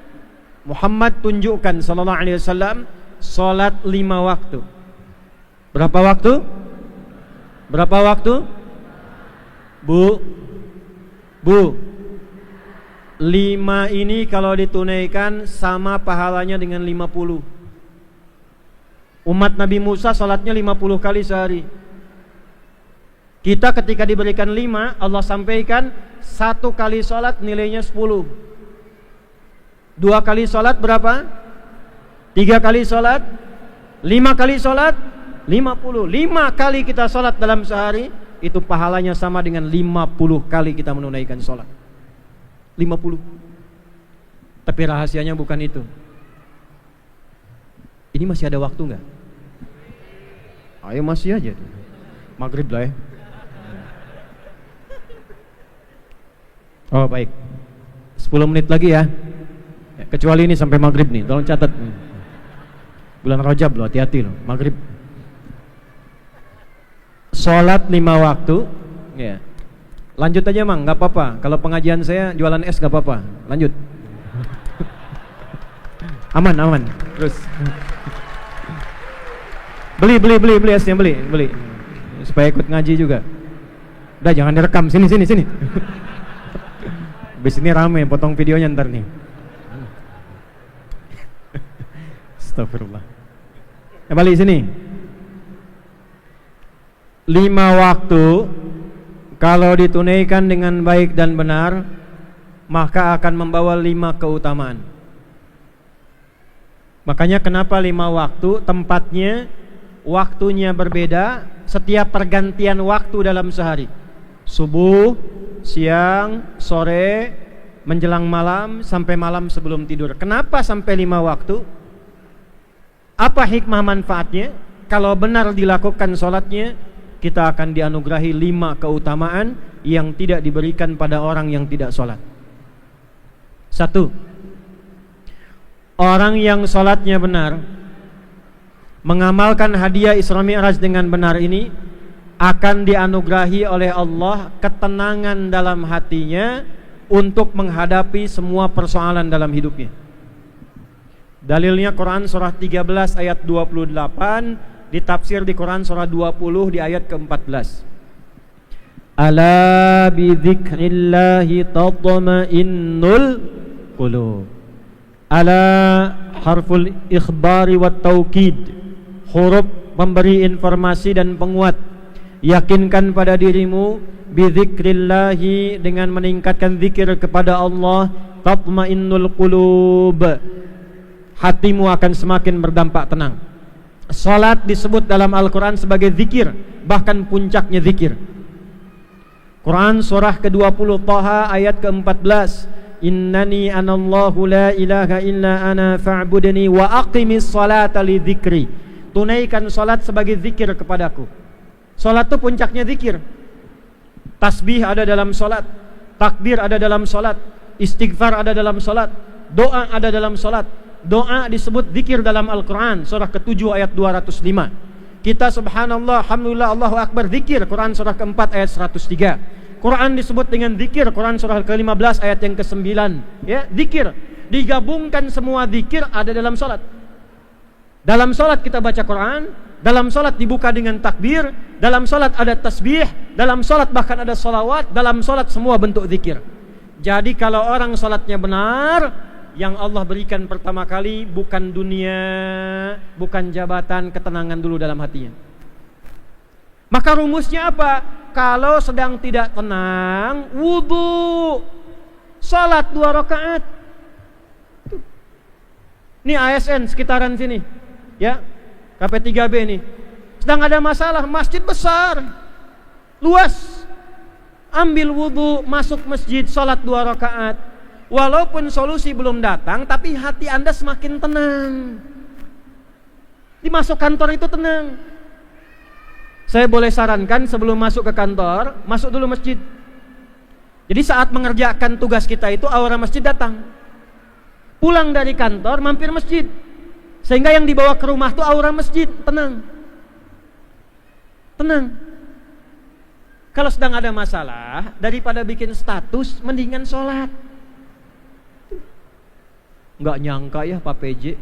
Muhammad tunjukkan sallallahu alaihi wasallam salat 5 waktu. Berapa waktu? Berapa waktu? Bu 5 ini kalau ditunaikan sama pahalanya dengan 50. Umat Nabi Musa salatnya 50 kali sehari. Kita ketika diberikan 5, Allah sampaikan 1 kali salat nilainya 10. 2 kali salat berapa? 3 kali salat? 5 kali salat? 50. 5 kali kita salat dalam sehari, itu pahalanya sama dengan 50 kali kita menunaikan sholat. 50. Tapi rahasianya bukan itu. Ini masih ada waktu enggak? Ayo masih aja tuh. Maghrib lah ya. Oh baik, 10 menit lagi ya. Kecuali ini sampai maghrib nih, tolong catat. Bulan Rajab loh, hati-hati loh, maghrib. Sholat 5 waktu ya. Lanjut aja Mang, gak apa-apa. Kalau pengajian saya jualan es gak apa-apa. Lanjut. Aman. Terus Beli esnya, beli supaya ikut ngaji juga. Udah jangan direkam, sini Habis ini rame, potong videonya ntar nih. Astagfirullah. Balik sini. 5 waktu kalau ditunaikan dengan baik dan benar, maka akan membawa 5 keutamaan. Makanya kenapa 5 waktu, tempatnya, waktunya berbeda setiap pergantian waktu dalam sehari. Subuh, siang, sore, menjelang malam, sampai malam sebelum tidur. Kenapa sampai 5 waktu? Apa hikmah manfaatnya? Kalau benar dilakukan sholatnya, kita akan dianugerahi 5 keutamaan yang tidak diberikan pada orang yang tidak sholat. 1. Orang yang sholatnya benar, mengamalkan hadiah Isra Mi'raj dengan benar ini, akan dianugerahi oleh Allah ketenangan dalam hatinya untuk menghadapi semua persoalan dalam hidupnya. Dalilnya Quran surah 13 ayat 28, ditafsir di Quran surah 20 di ayat ke-14. Ala bi dzikrillahi tatma'innul qulub. Ala harful ikhbari wat taukid, huruf memberi informasi dan penguat. Yakinkan pada dirimu bi dzikrillahi, dengan meningkatkan zikir kepada Allah, tatma'innul qulub, hatimu akan semakin berdampak tenang. Salat disebut dalam Al-Quran sebagai zikir, bahkan puncaknya zikir. Quran surah ke-20 Taha ayat ke-14, innani anallahu la ilaha illa ana fa'budni wa aqimis salata li dzikri. Tunaikan salat sebagai zikir kepadaku. Salat itu puncaknya zikir. Tasbih ada dalam salat, takbir ada dalam salat, istighfar ada dalam salat, doa ada dalam salat. Doa disebut zikir dalam Al-Quran surah ke-7 ayat 205. Kita subhanallah, alhamdulillah, Allahu akbar, zikir. Quran surah ke-4 ayat 103. Quran disebut dengan zikir, Quran surah ke-15 ayat yang ke-9. Ya, zikir. Digabungkan semua zikir ada dalam salat. Dalam salat kita baca Quran, dalam salat dibuka dengan takbir, dalam salat ada tasbih, dalam salat bahkan ada salawat, dalam salat semua bentuk zikir. Jadi kalau orang salatnya benar, yang Allah berikan pertama kali bukan dunia, bukan jabatan, ketenangan dulu dalam hatinya. Maka rumusnya apa? Kalau sedang tidak tenang, wudu, salat 2 rakaat. Ini ASN sekitaran sini, ya, KP3B nih. Sedang ada masalah, masjid besar, luas, ambil wudhu, masuk masjid, sholat 2 rakaat. Walaupun solusi belum datang, tapi hati Anda semakin tenang. Dimasuk kantor itu tenang. Saya boleh sarankan sebelum masuk ke kantor, masuk dulu masjid. Jadi saat mengerjakan tugas kita itu aura masjid datang. Pulang dari kantor mampir masjid. Sehingga yang dibawa ke rumah itu aura masjid, tenang. Tenang. Kalau sedang ada masalah, daripada bikin status, mendingan sholat. Nggak nyangka ya Pak PJ.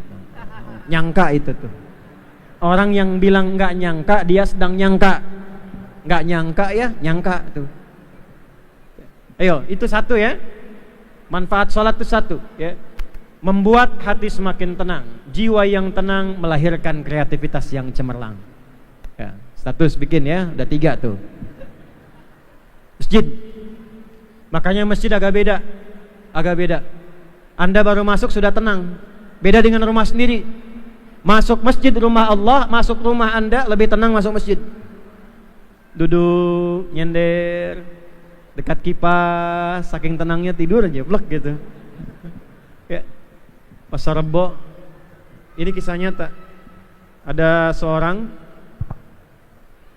Nyangka itu tuh. Orang yang bilang nggak nyangka, dia sedang nyangka. Nggak nyangka ya, nyangka tuh. Ayo, itu satu ya. Manfaat sholat itu satu ya. Membuat hati semakin tenang. Jiwa yang tenang melahirkan kreativitas yang cemerlang ya. Status bikin ya, udah 3 tuh. Masjid. Makanya masjid agak beda. Agak beda. Anda baru masuk sudah tenang. Beda dengan rumah sendiri. Masuk masjid rumah Allah, masuk rumah Anda lebih tenang masuk masjid. Duduk, nyender, dekat kipas, saking tenangnya tidur aja, blek gitu. Ya. Pasar Rebo. Ini kisah nyata. Ada seorang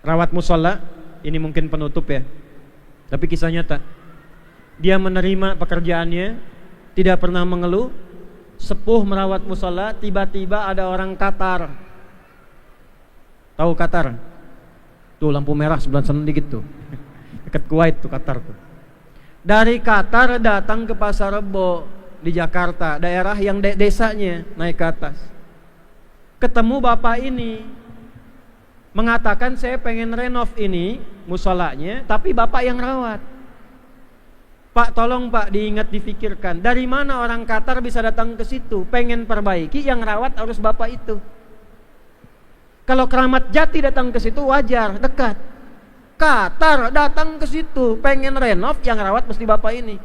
rawat musola, ini mungkin penutup ya. Tapi kisah nyata. Dia menerima pekerjaannya, tidak pernah mengeluh. Sepuh merawat musola, tiba-tiba ada orang Qatar. Tahu Qatar? Tuh lampu merah sebelah sana dikit tuh. Dekat Kuwait tuh Qatar tuh. Dari Qatar datang ke Pasar Rebo di Jakarta, daerah yang desanya, naik ke atas. Ketemu bapak ini, mengatakan saya pengen renov ini musolanya, tapi bapak yang rawat. Pak, tolong Pak diingat, difikirkan. Dari mana orang Qatar bisa datang ke situ? Pengen perbaiki, yang rawat harus bapak itu. Kalau Keramat Jati datang ke situ wajar, dekat. Qatar datang ke situ, pengen renov, yang rawat mesti bapak ini.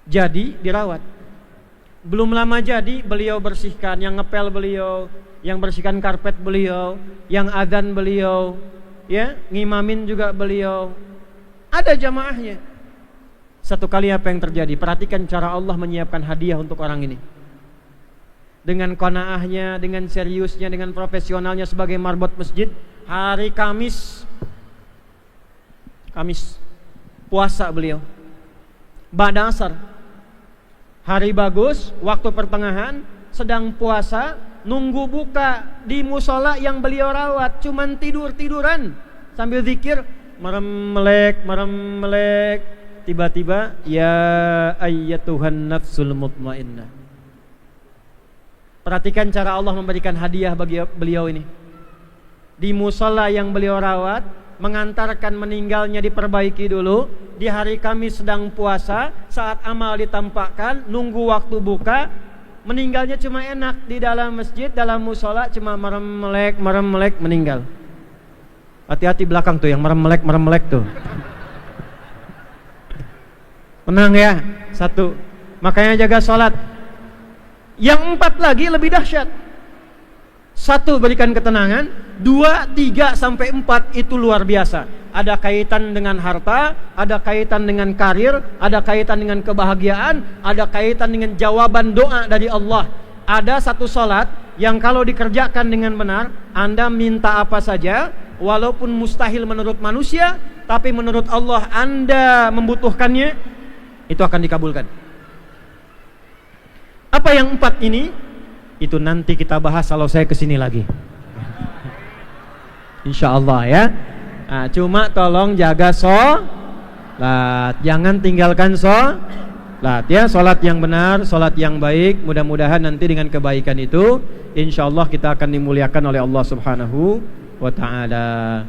Jadi dirawat. Belum lama jadi beliau bersihkan, yang ngepel beliau, yang bersihkan karpet beliau, yang adzan beliau, ya, ngimamin juga beliau. Ada jamaahnya. Satu kali apa yang terjadi? Perhatikan cara Allah menyiapkan hadiah untuk orang ini. Dengan qanaahnya, dengan seriusnya, dengan profesionalnya sebagai marbot masjid. Hari Kamis puasa beliau, ba'da asar. Hari bagus, waktu pertengahan, sedang puasa, nunggu buka di musola yang beliau rawat. Cuman tidur-tiduran sambil zikir, merem melek. Tiba-tiba, ya ayyatuhan nafsul mutmainnah. Perhatikan cara Allah memberikan hadiah bagi beliau ini. Di musola yang beliau rawat, mengantarkan meninggalnya diperbaiki dulu. Di hari Kamis sedang puasa, saat amal ditampakkan, nunggu waktu buka, meninggalnya cuma enak di dalam masjid, dalam musola cuma merem melek meninggal. Hati-hati belakang tuh yang merem melek tuh. Tenang ya, 1. Makanya jaga sholat. Yang 4 lagi lebih dahsyat. 1 berikan ketenangan, 2, 3 sampai 4 itu luar biasa. Ada kaitan dengan harta, ada kaitan dengan karir, ada kaitan dengan kebahagiaan, ada kaitan dengan jawaban doa dari Allah. Ada 1 sholat yang kalau dikerjakan dengan benar, Anda minta apa saja, walaupun mustahil menurut manusia, tapi menurut Allah Anda membutuhkannya, itu akan dikabulkan. Apa yang 4 ini? Itu nanti kita bahas kalau saya kesini lagi. Insya Allah ya. Nah, cuma tolong jaga sholat, jangan tinggalkan sholat ya. Sholat yang benar, sholat yang baik. Mudah-mudahan nanti dengan kebaikan itu, insya Allah kita akan dimuliakan oleh Allah Subhanahu wa ta'ala.